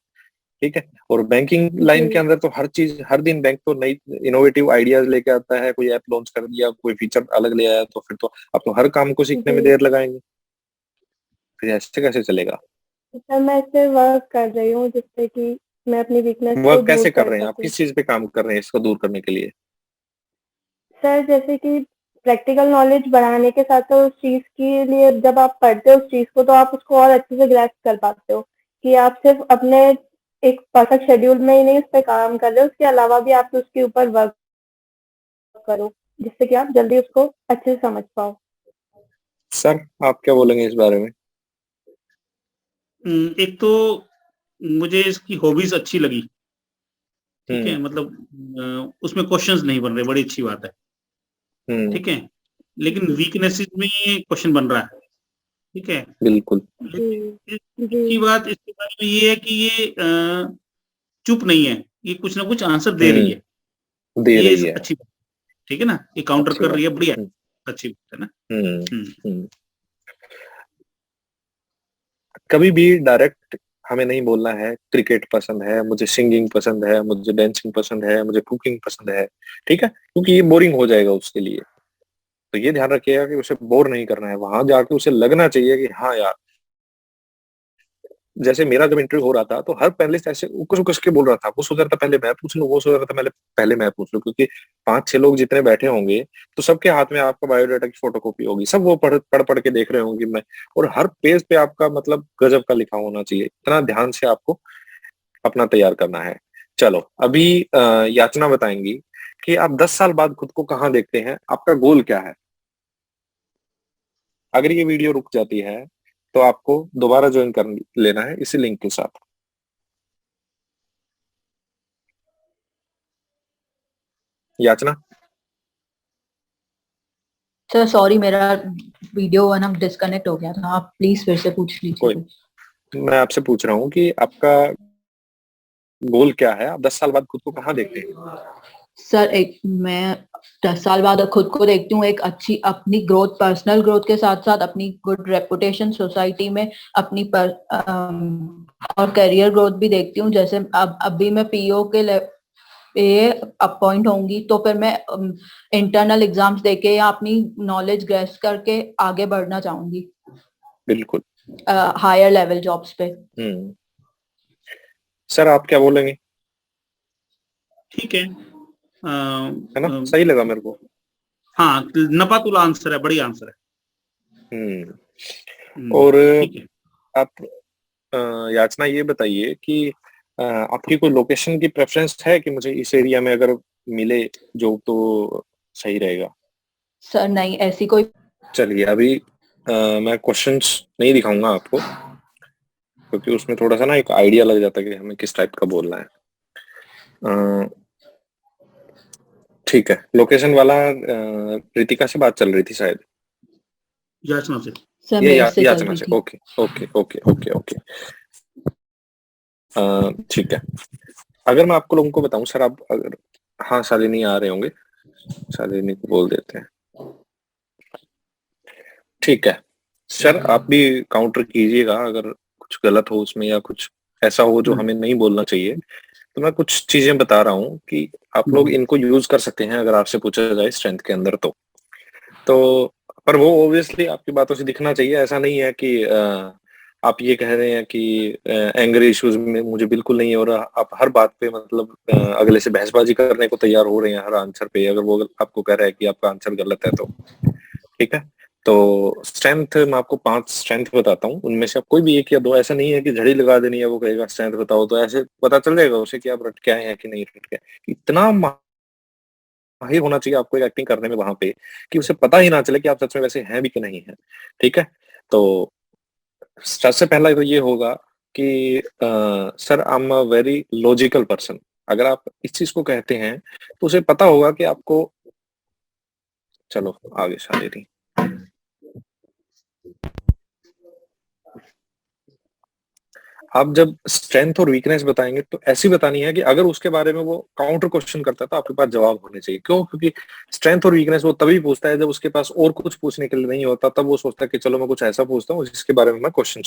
ठीक है। और बैंकिंग जी लाइन के अंदर तो हर चीज, हर दिन बैंक तो नई इनोवेटिव आइडियाज लेके आता है, कोई ऐप लॉन्च कर दिया, कोई फीचर अलग ले आया, तो फिर तो आप तो हर काम को सीखने में जी देर लगाएंगे, फिर ऐसे कैसे चलेगा? सर, मैं इस पे वर्क कर रही हूँ जिससे कि मैं अपनी वीकनेस को वर्क दूर कैसे कर कर रहे हैं आप, सकूँ. किस चीज पे काम कर रहे हैं इसको दूर करने के लिए? सर जैसे कि प्रैक्टिकल नॉलेज बढ़ाने के साथ साथ उस चीज के लिए जब आप पढ़ते हो उस चीज को तो आप उसको और अच्छे से ग्रैस्प कर पाते हो कि आप सिर्फ अपने एक परफेक्ट शेड्यूल में ही नहीं उस पर काम कर रहे हो, उसके अलावा भी आप उसके ऊपर वर्क करो जिससे कि आप जल्दी उसको अच्छे से समझ पाओ। सर आप क्या बोलेंगे इस बारे में? एक तो मुझे इसकी हॉबीज अच्छी लगी, ठीक है, हम्म मतलब उसमें क्वेश्चंस नहीं बन रहे, बड़ी अच्छी बात है, हम्म ठीक है, लेकिन वीकनेसेस में क्वेश्चन बन रहा है, ठीक है। बिल्कुल। जी अच्छी जी बात इसके बारे में ये है कि ये चुप नहीं है, ये कुछ ना कुछ आंसर दे रही है, दे ये रही है। अच्छी बात, ठीक है ना, ये काउंटर अच्छी कर बात रही है, है। बढ़िया, अच्छी बात है ना। हम्म हम्म हम्म कभी भी डायरेक्ट हमें नहीं बोलना है क्रिकेट पसंद है, मुझे सिंगिंग पसंद है, मुझे डांसिंग पसंद है, मुझे कुकिंग पसंद है, ठीक है, क्योंकि ये बोरिंग हो जाएगा उसके लिए। तो ये ध्यान रखिएगा कि उसे बोर नहीं करना है, वहां जाके उसे लगना चाहिए कि हाँ यार, जैसे मेरा जब इंटरव्यू हो रहा था तो हर पैनलिस्ट ऐसे उकस उकस के बोल रहा था, वो सोच रहा था पहले मैं पूछ लूं, वो सोच रहा था पहले मैं पूछ लूं, क्योंकि 5-6 लोग जितने बैठे होंगे तो सबके हाथ में आपका बायोडाटा की फोटोकॉपी होगी, सब वो पढ़ के देख रहे होंगे मैं, और हर पेज पे आपका मतलब गजब का लिखा होना चाहिए, इतना ध्यान से आपको अपना तैयार करना है। चलो अभी याचना बताएंगी कि आप 10 साल बाद खुद को कहाँ देखते हैं, आपका गोल क्या है। अगर ये वीडियो रुक जाती है तो आपको दोबारा ज्वाइन कर लेना है इसी लिंक के साथ। याचना। सर सॉरी, मेरा वीडियो है ना डिस्कनेक्ट हो गया था, आप प्लीज फिर से पूछ लीजिए कोई कुछ। मैं आपसे पूछ रहा हूँ कि आपका गोल क्या है, आप 10 साल बाद खुद को कहाँ देखते हैं। सर एक मैं 10 साल बाद खुद को देखती हूँ एक अच्छी अपनी ग्रोथ, पर्सनल ग्रोथ के साथ साथ अपनी गुड रेपुटेशन सोसाइटी में, अपनी और करियर ग्रोथ भी देखती हूँ। जैसे अब अभी मैं पीओ के ये अपॉइंट होंगी तो फिर मैं इंटरनल एग्जाम्स देके या अपनी नॉलेज ग्रेस करके आगे बढ़ना चाहूंगी बिल्कुल। हायर लेवल जॉब्स पे। हम्म सर आप क्या बोलेंगे? ठीक है, है ना, सही लगा मेरे को। हाँ, नपातुला आंसर है, बढ़िया आंसर है। हम्म और ठीक है। आप याचना ये बताइए कि आपकी कोई लोकेशन की प्रेफरेंस है कि मुझे इस एरिया में अगर मिले जॉब तो सही रहेगा। सर नहीं, ऐसी कोई चलिए अभी मैं क्वेश्चंस नहीं दिखाऊंगा आपको, क्योंकि उसमें थोड़ा सा ना एक आइडिया लग जाता है कि हमें किस टाइप का बोलना है। अ, ठीक है, लोकेशन वाला प्रीतिका से बात चल रही थी शायद, याचना से। सर ये मेरे से चल याचना रही से। थी। Okay okay okay okay okay ठीक है। अगर मैं आपको लोगों को बताऊं सर, आप अगर, हाँ शालिनी आ रहे होंगे, शालिनी को बोल देते हैं। ठीक है सर, आप भी काउंटर कीजिएगा अगर कुछ गलत हो उसमें या कुछ ऐसा हो जो हमें नहीं बोलना चाहिए। तो मैं कुछ चीजें बता रहा हूँ कि आप लोग इनको यूज कर सकते हैं अगर आपसे पूछा जाए स्ट्रेंथ के अंदर तो पर वो ऑब्वियसली आपकी बातों से दिखना चाहिए। ऐसा नहीं है कि आप ये कह रहे हैं कि एंगर इश्यूज में मुझे बिल्कुल नहीं है और आप हर बात पे मतलब अगले से बहसबाजी करने को तैयार हो रहे हैं हर आंसर पे, अगर वो आपको कह रहा है कि आपका आंसर गलत है तो। ठीक है, तो स्ट्रेंथ मैं आपको 5 स्ट्रेंथ बताता हूँ, उनमें से आप कोई भी एक या दो, ऐसा नहीं है कि झड़ी लगा देनी है, वो कहेगा स्ट्रेंथ बताओ तो ऐसे पता चल जाएगा उसे कि आप रट के आए हैं कि नहीं रट के आए। इतना माहिर होना चाहिए आपको एक एक्टिंग करने में वहां पे कि उसे पता ही ना चले कि आप सच में वैसे हैं भी कि नहीं है। ठीक है, तो सबसे पहला तो ये होगा कि sir I am a very logical person. अगर आप इस चीज को कहते हैं तो उसे पता होगा कि आपको, चलो आगे शालिनी। आप जब स्ट्रेंथ और वीकनेस बताएंगे तो ऐसी बतानी है कि अगर उसके बारे में वो काउंटर क्वेश्चन करता है तो आपके पास जवाब होने चाहिए। क्यों? क्योंकि स्ट्रेंथ और वीकनेस वो तभी पूछता है जब उसके पास और कुछ पूछने के लिए नहीं होता, तब वो सोचता है कि चलो मैं कुछ ऐसा पूछता हूँ जिसके बारे में मैं क्वेश्चन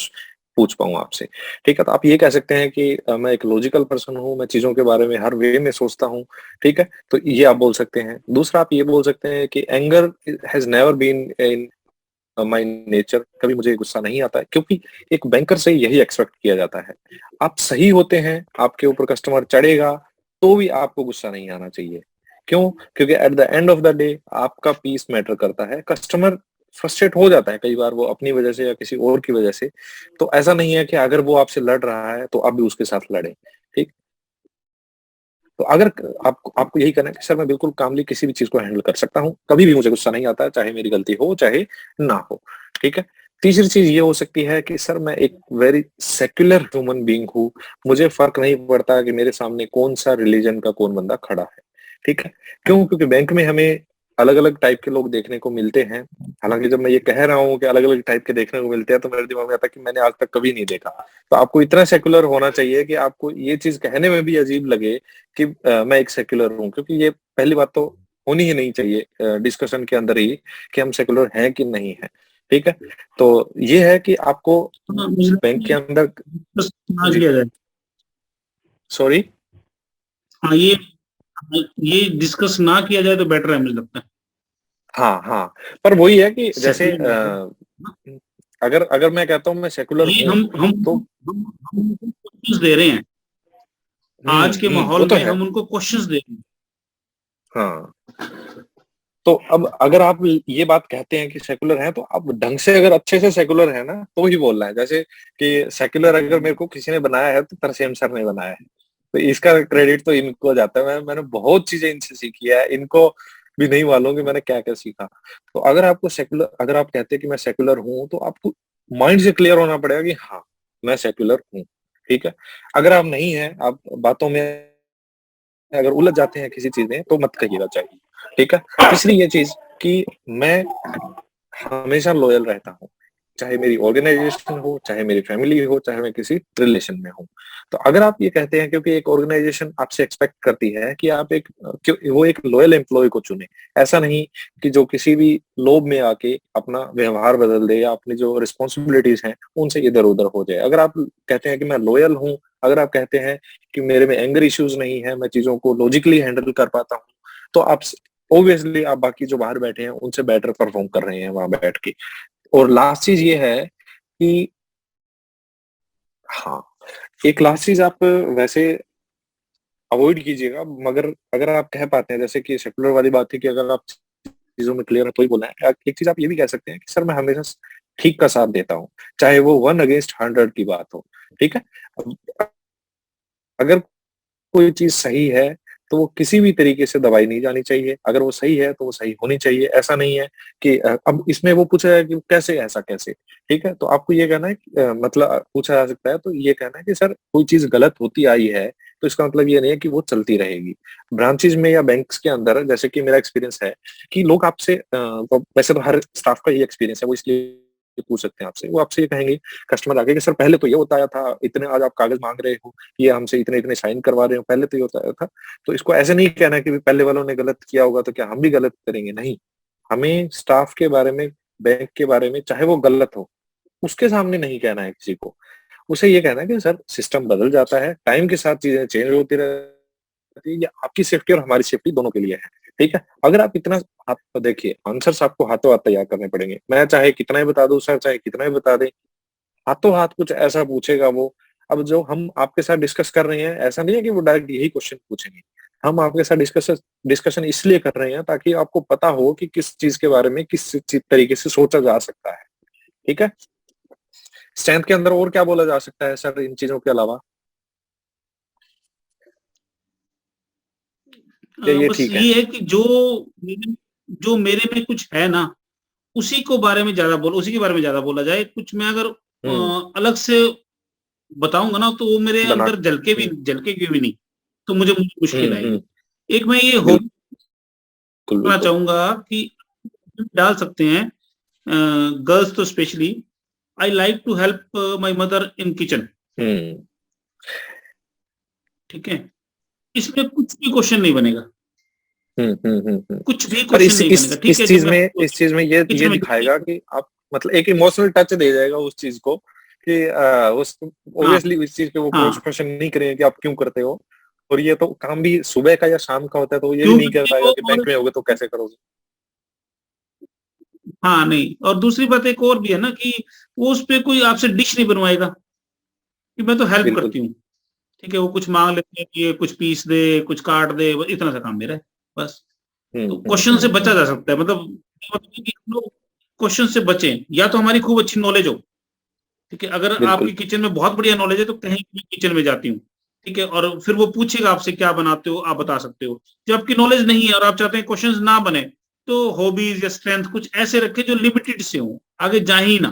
पूछ पाऊँ आपसे। ठीक है, तो आप ये कह सकते हैं कि मैं एक लॉजिकल पर्सन हूँ, मैं चीजों के बारे में हर वे में सोचता हूँ। ठीक है, तो ये आप बोल सकते हैं। दूसरा आप ये बोल सकते हैं कि anger has never been in my nature, कभी मुझे गुस्सा नहीं आता है, क्योंकि एक बैंकर से यही एक्सपेक्ट किया जाता है। आप सही होते हैं, आपके ऊपर कस्टमर चढ़ेगा तो भी आपको गुस्सा नहीं आना चाहिए, क्यों? क्योंकि at the end of the day आपका पीस मैटर करता है। कस्टमर फ्रस्ट्रेट हो जाता है कई बार, वो अपनी वजह से या किसी और की वजह से। तो ऐसा नहीं है कि अगर वो आपसे लड़ रहा है तो आप भी उसके साथ लड़ें, ठीक? तो अगर आपको आपको यही करना है कि सर मैं बिल्कुल कामली किसी भी चीज़ को हैंडल कर सकता हूँ, कभी भी मुझे गुस्सा नहीं आता, चाहे मेरी गलती हो, चाहे ना हो, ठीक है? तीसरी चीज़ ये हो सकती है कि सर मैं एक वेरी सेक्युलर ह्यूमन बीइंग हूँ, मुझे फ़र्क नहीं पड़ता कि मेरे सामने कौन-सा रिलिजन का कौन बंदा खड़ा है, ठीक है? क्यों? क्योंकि बैंक में हमें अलग-अलग टाइप के लोग देखने को मिलते हैं। हालाँकि जब मैं ये कह रहा हूँ कि अलग-अलग टाइप के देखने को मिलते हैं, तो मेरे दिमाग में आता है कि मैंने आज तक कभी नहीं देखा। तो आपको इतना सेक्युलर होना चाहिए कि आपको ये चीज़ कहने में भी अजीब लगे कि मैं एक सेक्युलर हूँ, क्योंकि ये पहली बात तो होनी ही नहीं चाहिए डिस्कशन के अंदर ही कि हम सेक्युलर हैं कि नहीं हैं, ठीक है? तो ये है कि आपको हाँ, मुझे लगता बैंक के है अंदर बस ना जी, किया जाए। सॉरी? हाँ, ये डिस्कस ना किया जाए तो बेटर है मुझे लगता है। हाँ, हाँ। पर वही है कि जैसे सेक्युलर मैटर अगर अगर मैं कहता हूँ मैं सेक्युलर ये हूँ, तो हम उनको क्वेश्चंस दे रहे हैं। आज के वो माहौल तो में है। हम उनको क्वेश्चंस दे रहे हैं। हाँ। तो अब अगर आप ये बात कहते हैं कि सेकुलर हैं, तो आप ढंग से अगर अच्छे से सेकुलर हैं ना, तो ही बोलना है। जैसे कि सेकुलर अगर मेरे को किसी ने बनाया है, तो तरसेम सर ने बनाया है। तो इसका क्रेडिट तो इनको जाता है। मैंने बहुत चीज़ें इनसे सीखी है, इनको भी नहीं मालूम कि मैंने क्या-क्या सीखा। तो अगर आप कहते हैं कि मैं सेकुलर हूँ, तो आपको माइंड से क्लियर होना पड़ेगा कि हाँ, मैं सेकुलर हूँ, ठीक है? अगर आप नहीं हैं, आप बातों में अगर उलझ जाते हैं किसी चीज़ में, तो मत कहिएगा चाहिए, ठीक है? तीसरी ये चीज़ कि मैं हमेशा लॉयल रहता हूँ, चाहे मेरी ऑर्गेनाइज़ेशन हो, चाहे मेरी फैमिली हो, चाहे मैं किसी रिलेशन में हूँ। तो अगर आप ये कहते हैं क्योंकि एक ऑर्गेनाइज़ेशन आपसे एक्सपेक्ट करती है कि आप वो एक लॉयल एम्प्लॉयी को चुने। ऐसा नहीं कि जो किसी भी लोभ में आके अपना व्यवहार बदल दे या अपनी जो रिस्पॉन्सिबिलिटीज़ हैं, उनसे इधर-उधर हो जाए। अगर आप कहते हैं कि मैं लॉयल हूँ, अगर आप कहते हैं कि मेरे में एंगर इश्यूज़ नहीं है, मैं चीज़ों को लॉजिकली हैंडल कर पाता हूँ, तो आप ऑब्वियसली आप बाकी जो बाहर बैठे हैं, उनसे बेटर परफ़ॉर्म कर रहे हैं वहाँ बैठ के। और लास्ट चीज़ ये है कि हाँ, एक लास्ट चीज़ आप वैसे अवॉइड कीजिएगा, मगर अगर आप कह पाते हैं जैसे कि सेकुलर वाली बात थी कि अगर आप चीज़ों में क्लियर हैं तो ही बोलना है। एक चीज़ आप ये भी कह सकते हैं कि सर मैं हमेशा ठीक का साथ देता हूँ, चाहे वो 1 अगेंस्ट 100 की बात हो, ठीक है? अब अगर कोई चीज़ सही है, तो वो किसी भी तरीके से दबाई नहीं जानी चाहिए। अगर वो सही है, तो वो सही होनी चाहिए। ऐसा नहीं है कि अब इसमें वो पूछा है कि कैसे ऐसा कैसे? ठीक है? तो आपको ये कहना है कि मतलब पूछा जा सकता है तो ये कहना है कि सर कोई चीज़ गलत होती आई है, तो इसका मतलब ये नहीं है कि वो चलती रहेगी। ब्रांचेज़ में या बैंक्स के अंदर जैसे कि मेरा एक्सपीरियंस है कि लोग आपसे वैसे तो हर स्टाफ का यही एक्सपीरियंस है, वो इसलिए पूछ सकते हैं आपसे। वो आपसे ये कहेंगे कस्टमर आके कि सर पहले तो ये होता था, इतने आज आप कागज़ माँग रहे हो, ये हमसे इतने-इतने साइन करवा रहे हो, पहले तो ये होता था। तो इसको ऐसे नहीं कहना कि पहले वालों ने गलत किया होगा तो क्या हम भी गलत करेंगे? नहीं, हमें स्टाफ के बारे में, बैंक के बारे में चाहे वो गलत हो, उसके सामने नहीं कहना है किसी को। उसे ये कहना है कि सर सिस्टम बदल जाता है, टाइम के साथ चीज़ें चेंज होती रहती है, ये आपकी सेफ्टी और हमारी सेफ्टी दोनों के लिए है, ठीक है? अगर आप इतना आप देखिए आंसर्स आपको हाथों-हाथ तैयार करने पड़ेंगे। मैं चाहे कितना ही बता दूँ सर, चाहे कितना ही बता दें, हाथों-हाथ कुछ ऐसा पूछेगा वो। अब जो हम आपके साथ डिस्कस कर रहे हैं, ऐसा नहीं है कि वो डायरेक्ट यही क्वेश्चन पूछेंगे। हम आपके साथ डिस्कशन इसलिए कर रहे हैं ताकि आपको पता हो कि किस चीज़ के बारे में किस तरीके से सोचा जा सकता है, ठीक है? स्ट्रेंथ के अंदर और क्या बोला जा सकता है सर इन चीज़ों के अलावा? क्या ये बस ठीक है? ये है कि जो मेरे में कुछ है ना, उसी के बारे में ज़्यादा बोला जाए। कुछ मैं अगर हुँ, अलग से बताऊँगा ना, तो वो मेरे बना अंदर हुँ, झलके की भी नहीं, तो मुझे मुश्किल हुँ, आएगी। हुँ। एक मैं ये बिल्कुल, करना बिल्कुल। चाहूँगा कि डाल सकते हैं गर्ल्स तो specially, I like to help my mother in kitchen, हुँ। ठीक है? इसमें कुछ भी क्वेश्चन नहीं बनेगा, हुँ, हुँ, हुँ, हुँ। कुछ भी पर क्वेश्चन नहीं बनेगा, ठीक है? जब मैं इस चीज़ में ये किचन में दिखाएगा कि आप मतलब एक इमोशनल टच दे जाएगा उस चीज़ को कि उस हाँ, ऑब्वियसली इस चीज़ पे वो हाँ। क्वेश्चन नहीं करेंगे कि आप क्यों करते हो? और ये तो काम भी सुबह का या शाम का होता है, तो वो ये भी क्यों नहीं कह करते पाएगा हो कि और बैंक में होगे तो कैसे करोगे? हाँ, नहीं और दूसरी बात एक और भी है ना कि वो उसपे कोई आपसे डिश नहीं बनवाएगा कि मैं तो हेल्प बिल्कुल। करती हूँ, ठीक है? वो कुछ माँग लेते हैं कि ये कुछ पीस दे, कुछ काट दे, बस इतना सा काम मेरा है। बस। तो क्वेश्चन से बचा जा सकता है, मतलब कि हम लोग क्वेश्चन से बचें, या तो हमारी खूब अच्छी नॉलेज हो, ठीक है, अगर बिल्कुल। आपकी किचन में बहुत बढ़िया नॉलेज है तो कहीं मैं किचन में जाती हूँ, ठीक है, और फिर वो पूछेगा आपसे क्या बनाते हो, आप बता सकते हो। जब आपकी नॉलेज नहीं है और आप चाहते हैं क्वेश्चंस ना बने, तो हॉबीज या स्ट्रेंथ कुछ ऐसे रखे जो लिमिटेड से हो, आगे जा ही ना।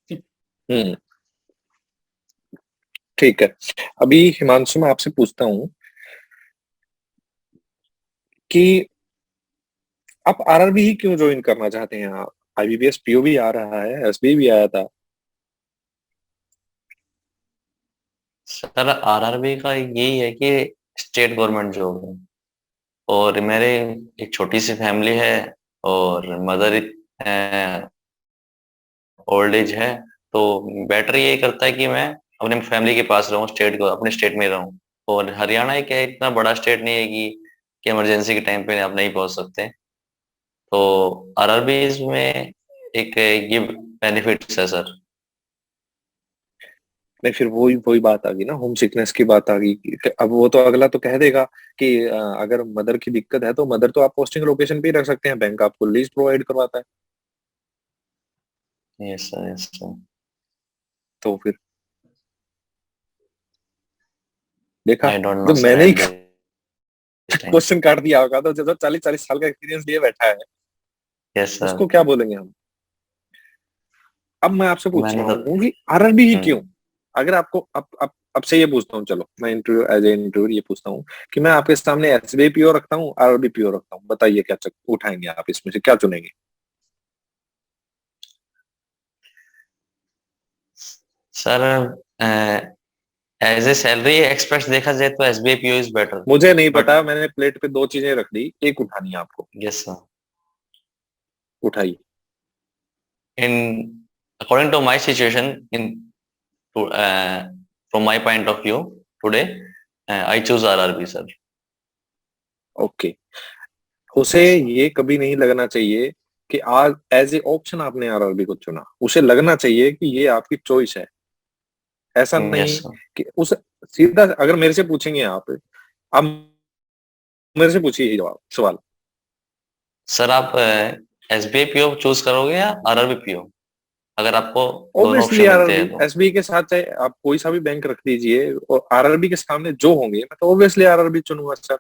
हम्म, ठीक है। अभी हिमांशु, मैं आपसे पूछता हूँ कि आप आरआरबी ही क्यों ज्वाइन करना चाहते हैं? आईबीपीएस पीओ भी आ रहा है, एसबीआई भी आया था। सर आरआरबी का यही है कि स्टेट गवर्नमेंट जॉब है, और मेरे एक छोटी सी फैमिली है, और मदर ओल्ड एज है, तो बेटर ये करता है कि मैं अपने फैमिली के पास रहूं, स्टेट को अपने स्टेट में रहूं। और हरियाणा एक इतना बड़ा स्टेट नहीं है कि इमरजेंसी के टाइम पे आप नहीं पहुंच सकते। तो आरआरबी में एक ये बेनिफिट्स है सर। नहीं, फिर वही वही बात आ गई ना, होम सिकनेस की बात आ गई अब वो तो अगला तो कह देगा कि अगर मदर की दिक्कत है तो मदर तो आप पोस्टिंग लोकेशन पे ही रख सकते हैं, बैंक आपको लीज प्रोवाइड करवाता है। Yes sir, yes sir. तो फिर देखा, आई डोंट नो जब सर मैंने ही एट दिस टाइम। क्वेश्चन काट दिया होगा, तो जो 40-40 साल का एक्सपीरियंस लिए बैठा है यस सर। उसको क्या बोलेंगे हम? अब मैं आपसे पूछ मैंने रहा तो हूँ कि आरआरबी ही क्यों? हम्म, अगर आपको अब से ये पूछता हूँ, चलो मैं इंटरव्यू एज ए इंटरव्यू ये पूछता हूँ कि मैं आपके सामने एसबीआई पीओ रखता हूँ, आरआरबी पीओ रखता हूँ, बताइए क्या उठाएंगे आप, इसमें से क्या चुनेंगे? Sir as a salary expect देखा जाए तो एसबीआई पीओ इज बेटर। मुझे नहीं बट पता, मैंने प्लेट पे दो चीजें रख दी, एक उठानी है आपको, यस सर, उठाइए। In according to my situation, in from my point of view today, I choose RRB sir. Okay. उसे यस सर। ये कभी नहीं लगना चाहिए कि आज एज ए ऑप्शन आपने आरआरबी को चुना, उसे लगना चाहिए कि ये आपकी चॉइस है। ऐसा यस नहीं सर। कि उस सीधा, अगर मेरे से पूछेंगे आप मेरे से पूछिए ये जवाब सवाल। सर आप एसबीआई पीओ चूज करोगे या आरआरबी पीओ, अगर आपको दोनों ऑब्वियसली ऑप्शन मिलते आरआरबी, हैं तो? एसबीआई के साथ चाहे आप कोई सा भी बैंक रख दीजिए और आरआरबी के सामने जो होंगे, मैं तो ऑब्वियसली आरआरबी चुनूंगा सर,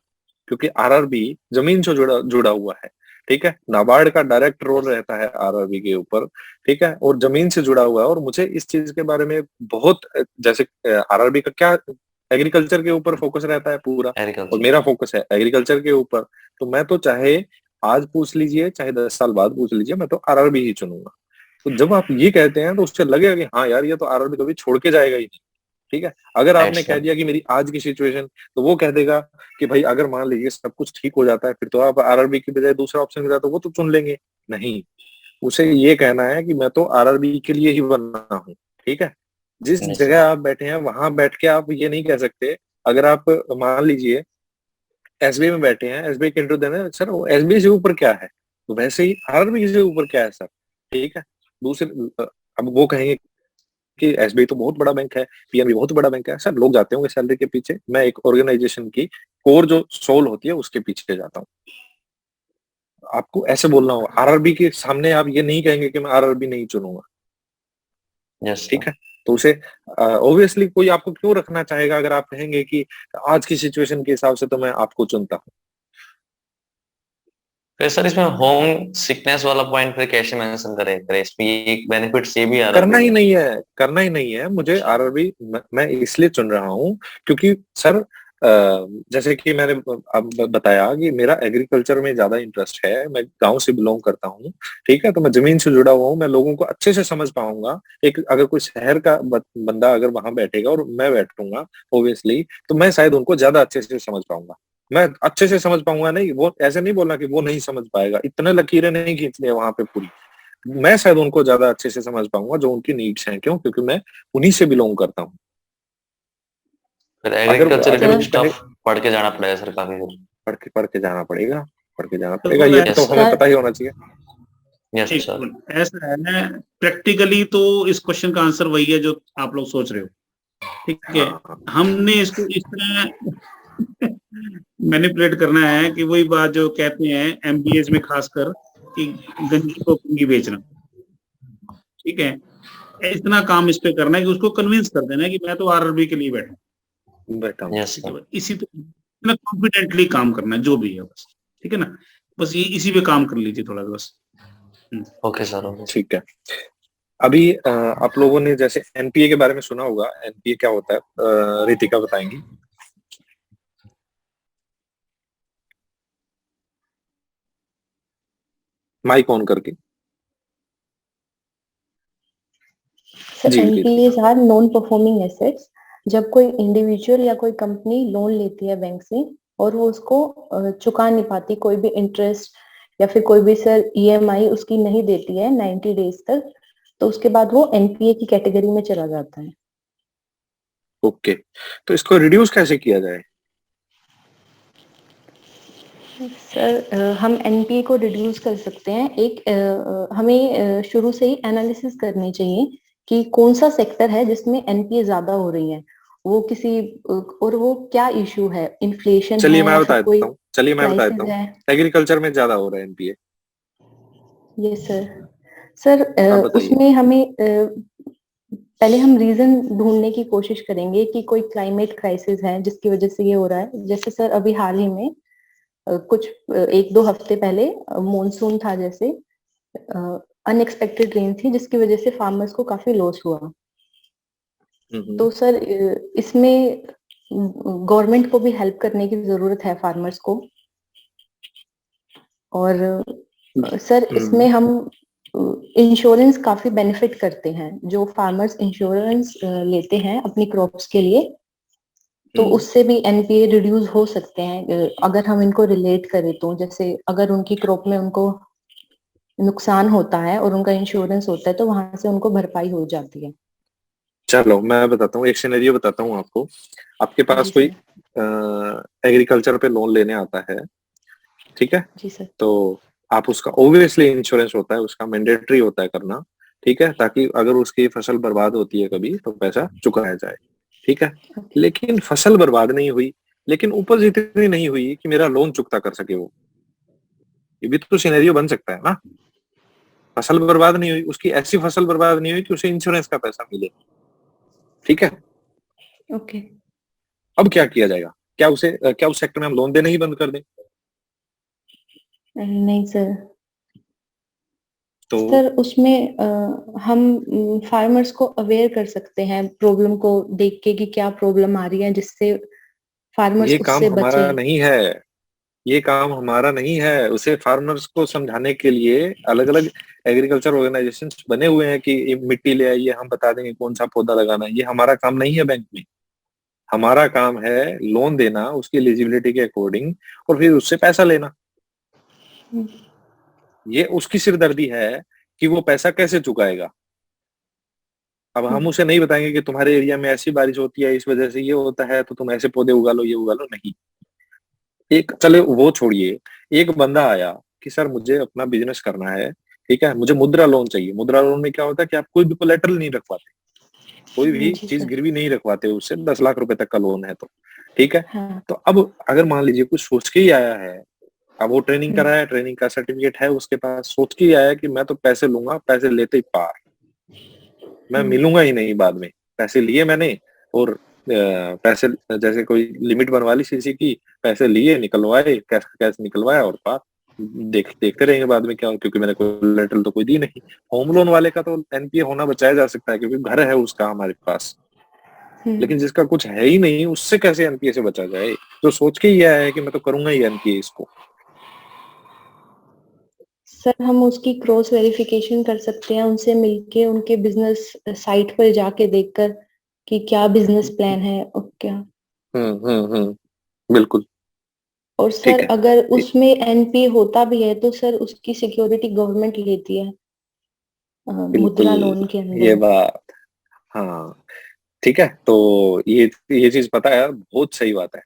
क्योंकि आरआरबी जमीन से जुड़ा जुड़ा हुआ है। ठीक है, नाबार्ड का डायरेक्ट रोल यस रहता है आरआरबी के ऊपर। ठीक है, और जमीन से जुड़ा हुआ है, और मुझे इस चीज के बारे में बहुत, जैसे आरआरबी का क्या एग्रीकल्चर के ऊपर फोकस रहता है पूरा, और एग्रीकल्चर। मेरा फोकस है एग्रीकल्चर के ऊपर। तो मैं तो चाहे आज पूछ लीजिए चाहे 10 साल बाद पूछ लीजिए, मैं तो आरआरबी ही चुनूंगा। तो जब आप ये कहते हैं तो उससे लगेगा कि हाँ यार, ये तो आरआरबी कभी छोड़ के जाएगा ही नहीं। ठीक है, अगर राइट आपने कह सर। दिया कि मेरी आज की सिचुएशन, तो वो कह देगा कि भाई अगर मान लीजिए सब कुछ ठीक हो जाता है, फिर तो आप आरआरबी की बजाय दूसरा ऑप्शन मिला तो वो तो चुन लेंगे। नहीं, उसे ये कहना है कि मैं तो आरआरबी के लिए ही बना हूँ। ठीक है, जिस यस सर। जगह आप बैठे हैं वहां बैठ के आप ये नहीं कह सकते। अगर आप मान लीजिए एसबीआई में बैठे हैं, एसबीआई के इंटरव्यू देना, सर वो एसबीआई से ऊपर क्या है, तो वैसे ही आरआरबी से ऊपर क्या है सर। ठीक है, दूसरे अब वो कहेंगे कि एसबीआई तो बहुत बड़ा बैंक है, पीएनबी बहुत बड़ा बैंक है। सर लोग जाते होंगे सैलरी के पीछे, मैं एक ऑर्गेनाइजेशन की कोर जो सोल होती है उसके पीछे जाता हूँ। आपको ऐसे बोलना होगा, आरआरबी के सामने आप ये नहीं कहेंगे कि मैं आरआरबी नहीं चुनूंगा। यस ठीक सर। है, तो उसे ऑब्वियसली कोई आपको क्यों रखना चाहेगा अगर आप कहेंगे कि आज की सिचुएशन के हिसाब से तो मैं आपको चुनता हूँ। फिर सर इसमें होम सिकनेस वाला पॉइंट फिर कैसे मेंशन करें, इसमें ये एक बेनिफिट्स ये भी करना आरआरबी ही में? नहीं है, करना ही नहीं है मुझे आरआरबी। मैं इसलिए चुन रहा हूँ क्योंकि सर जैसे कि मैंने अब बताया कि मेरा एग्रीकल्चर में ज्यादा इंटरेस्ट है, मैं गांव से बिलोंग करता हूँ। ठीक है, तो मैं जमीन से जुड़ा हुआ हूँ, मैं लोगों को अच्छे से समझ पाऊंगा। एक अगर कोई शहर का बंदा अगर वहां बैठेगा और मैं बैठूंगा ओब्वियसली, तो मैं शायद उनको ज्यादा अच्छे से समझ पाऊंगा। मैं अच्छे से समझ पाऊंगा नहीं, वो ऐसे नहीं बोलना कि वो नहीं समझ पाएगा, इतने लकीरें नहीं खींचनी है वहां पे पूरी। मैं शायद उनको ज्यादा अच्छे से समझ पाऊंगा जो उनकी नीड्स हैं। क्यों? क्योंकि मैं उन्हीं से बिलोंग करता हूँ। फिर अगर एग्रीकल्चर अगर के वो लिए सर कहे, स्टफ पढ़ के जाना पड़ेगा सर काफी फिर। पढ़ के जाना पड़ेगा, पढ़ के जाना पड़ेगा, तो ये यस तो सर। हमें सर पता ही होना चाहिए। यस एक सर। ऐसा है, प्रैक्टिकली तो इस क्वेश्चन का आंसर वही है जो आप लोग सोच रहे हो। ठीक है, हाँ, हमने इसको इस तरह मैनिपुलेट करना है कि वही बात जो कहते हैं एमबीएस में खासकर कि गंजी को कंगी बेचना, ठीक है। इतना काम इस पे करना है कि उसको कन्विंस कर देना है कि मैं तो आरआरबी के लिए बैठा हूँ, यस ठीक है। सर। इसी पे इतना कॉन्फिडेंटली काम करना है जो भी है बस, ठीक है ना। बस ये इसी पे काम कर लीजिए थोड़ा बस। Okay sir, okay. ठीक है। अभी आप लोगों ने जैसे एनपीए के बारे में सुना होगा, एनपीए क्या होता है, रितिका बताएंगी। माइक ऑन करके। जी NPS are non performing assets. जब कोई इंडिविजुअल या कोई कंपनी लोन लेती है बैंक से और वो उसको चुका नहीं पाती, कोई भी इंटरेस्ट या फिर कोई भी सर ईएमआई उसकी नहीं देती है 90 डेज तक, तो उसके बाद वो एनपीए की कैटेगरी में चला जाता है। ओके, तो इसको रिड्यूस कैसे किया जाए? सर हम एनपीए को रिड्यूस कर सकते हैं। हमें शुरू से ही एनालिसिस करनी चाहिए कि कौन सा सेक्टर है जिसमें एनपीए ज्यादा हो रही है, वो किसी और वो क्या इशू है, इन्फ्लेशन चलिए है मैं या बता फिर कोई देता हूँ, चलिए मैं बता देता क्राइसिस हूँ। है। एग्रीकल्चर में ज्यादा हो रहा है एनपीए। ये सर सर आप बताइए। उसमें हमें पहले हम रीजन ढूंढने की कोशिश करेंगे कि कोई क्लाइमेट क्राइसिस है जिसकी वजह से ये हो रहा है। जैसे सर अभी हाल ही में कुछ 1-2 हफ्ते पहले मॉनसून था, जैसे अनएक्सपेक्टेड रेन थी जिसकी वजह से फार्मर्स को काफी लॉस हुआ। तो सर इसमें गवर्नमेंट को भी हेल्प करने की जरूरत है फार्मर्स को। और सर इसमें हम इंश्योरेंस काफी बेनिफिट करते हैं। जो फार्मर्स इंश्योरेंस लेते हैं अपनी क्रॉप्स के लिए, तो उससे भी एनपीए रिड्यूस हो सकते हैं अगर हम इनको रिलेट करें तो। जैसे अगर उनकी क्रॉप में उनको नुकसान होता है और उनका इंश्योरेंस होता है तो वहां से उनको भरपाई हो जाती है। चलो मैं बताता हूँ, एक सिनेरियो बताता हूँ आपको। आपके पास जी कोई सर। एग्रीकल्चर पे लोन लेने आता है, ठीक है। जी सर। तो आप उसका ओब्वियसली इंश्योरेंस होता है, उसका मैंडेटरी होता है करना, ठीक है, ताकि अगर उसकी फसल बर्बाद होती है कभी तो पैसा चुकाया जाए, ठीक है। ओके। लेकिन फसल बर्बाद नहीं हुई, लेकिन उपज इतनी नहीं हुई कि मेरा लोन चुकता कर सके वो। ये भी तो सिनेरियो बन सकता है ना। फसल बर्बाद नहीं हुई, उसकी ऐसी फसल बर्बाद नहीं हुई कि उसे इंश्योरेंस का पैसा मिले, ठीक है। ओके। अब क्या किया जाएगा? क्या उस सेक्टर में हम लोन देना ही बंद कर दें? नहीं सर। तो सर उसमें हम फार्मर्स को अवेयर कर सकते हैं प्रॉब्लम को देख के कि क्या प्रॉब्लम आ रही है, जिससे फार्मर्स ये काम उससे बचे। हमारा नहीं है, ये काम हमारा नहीं है। उसे फार्मर्स को समझाने के लिए अलग अलग एग्रीकल्चर ऑर्गेनाइजेशंस बने हुए हैं कि ये मिट्टी ले आइए, हम बता देंगे कौन सा पौधा लगाना है। ये हमारा काम नहीं है बैंक में। हमारा काम है लोन देना उसकी एलिजिबिलिटी के अकॉर्डिंग और फिर उससे पैसा लेना। ये उसकी सिरदर्दी है कि वो पैसा कैसे चुकाएगा। अब हम उसे नहीं बताएंगे कि तुम्हारे एरिया में ऐसी बारिश होती है, इस वजह से ये होता है, तो तुम ऐसे पौधे उगा लो, ये उगा लो, नहीं। एक चले वो छोड़िए, एक बंदा आया कि सर मुझे अपना बिजनेस करना है, ठीक है, मुझे मुद्रा लोन चाहिए। मुद्रा लोन में क्या होता है कि आप कोई भी कोलेटरल नहीं रखवाते, कोई भी जी चीज सर। गिरवी नहीं रखवाते उससे। 10 लाख रुपए तक का लोन है तो, ठीक है। हाँ। तो अब अगर मान लीजिए कुछ सोच के ही आया है, अब वो ट्रेनिंग करा है, ट्रेनिंग का सर्टिफिकेट है उसके पास, सोच के ही आया कि मैं तो पैसे लूंगा, पैसे लेते ही पार, मैं मिलूंगा ही नहीं बाद में। पैसे लिए मैंने और पैसे जैसे कोई लिमिट बनवा ली सीसी की, पैसे लिए, निकलवाए, कैश कैश निकलवाया और पार। देखते रहेंगे बाद में क्या हो, क्योंकि मैंने कोलेटरल तो कोई दी नहीं। होम लोन वाले का तो एनपीए होना बचाया जा सकता है क्योंकि घर है उसका हमारे पास। लेकिन जिसका कुछ है ही नहीं, उससे कैसे एनपीए से बचा जाए? जो सोच के ही आया है कि मैं तो करूंगा ही एनपीए इसको। सर हम उसकी क्रॉस वेरिफिकेशन कर सकते हैं, उनसे मिलके उनके बिजनेस साइट पर जाके देखकर कि क्या बिजनेस प्लान है और क्या। बिल्कुल। और ठीक सर है। अगर उसमें एनपी होता भी है तो सर उसकी सिक्योरिटी गवर्नमेंट लेती है बिल्कुल, मुद्रा लोन के ये अंदर। बात, हाँ, ठीक है। तो ये चीज पता है, बहुत सही बात है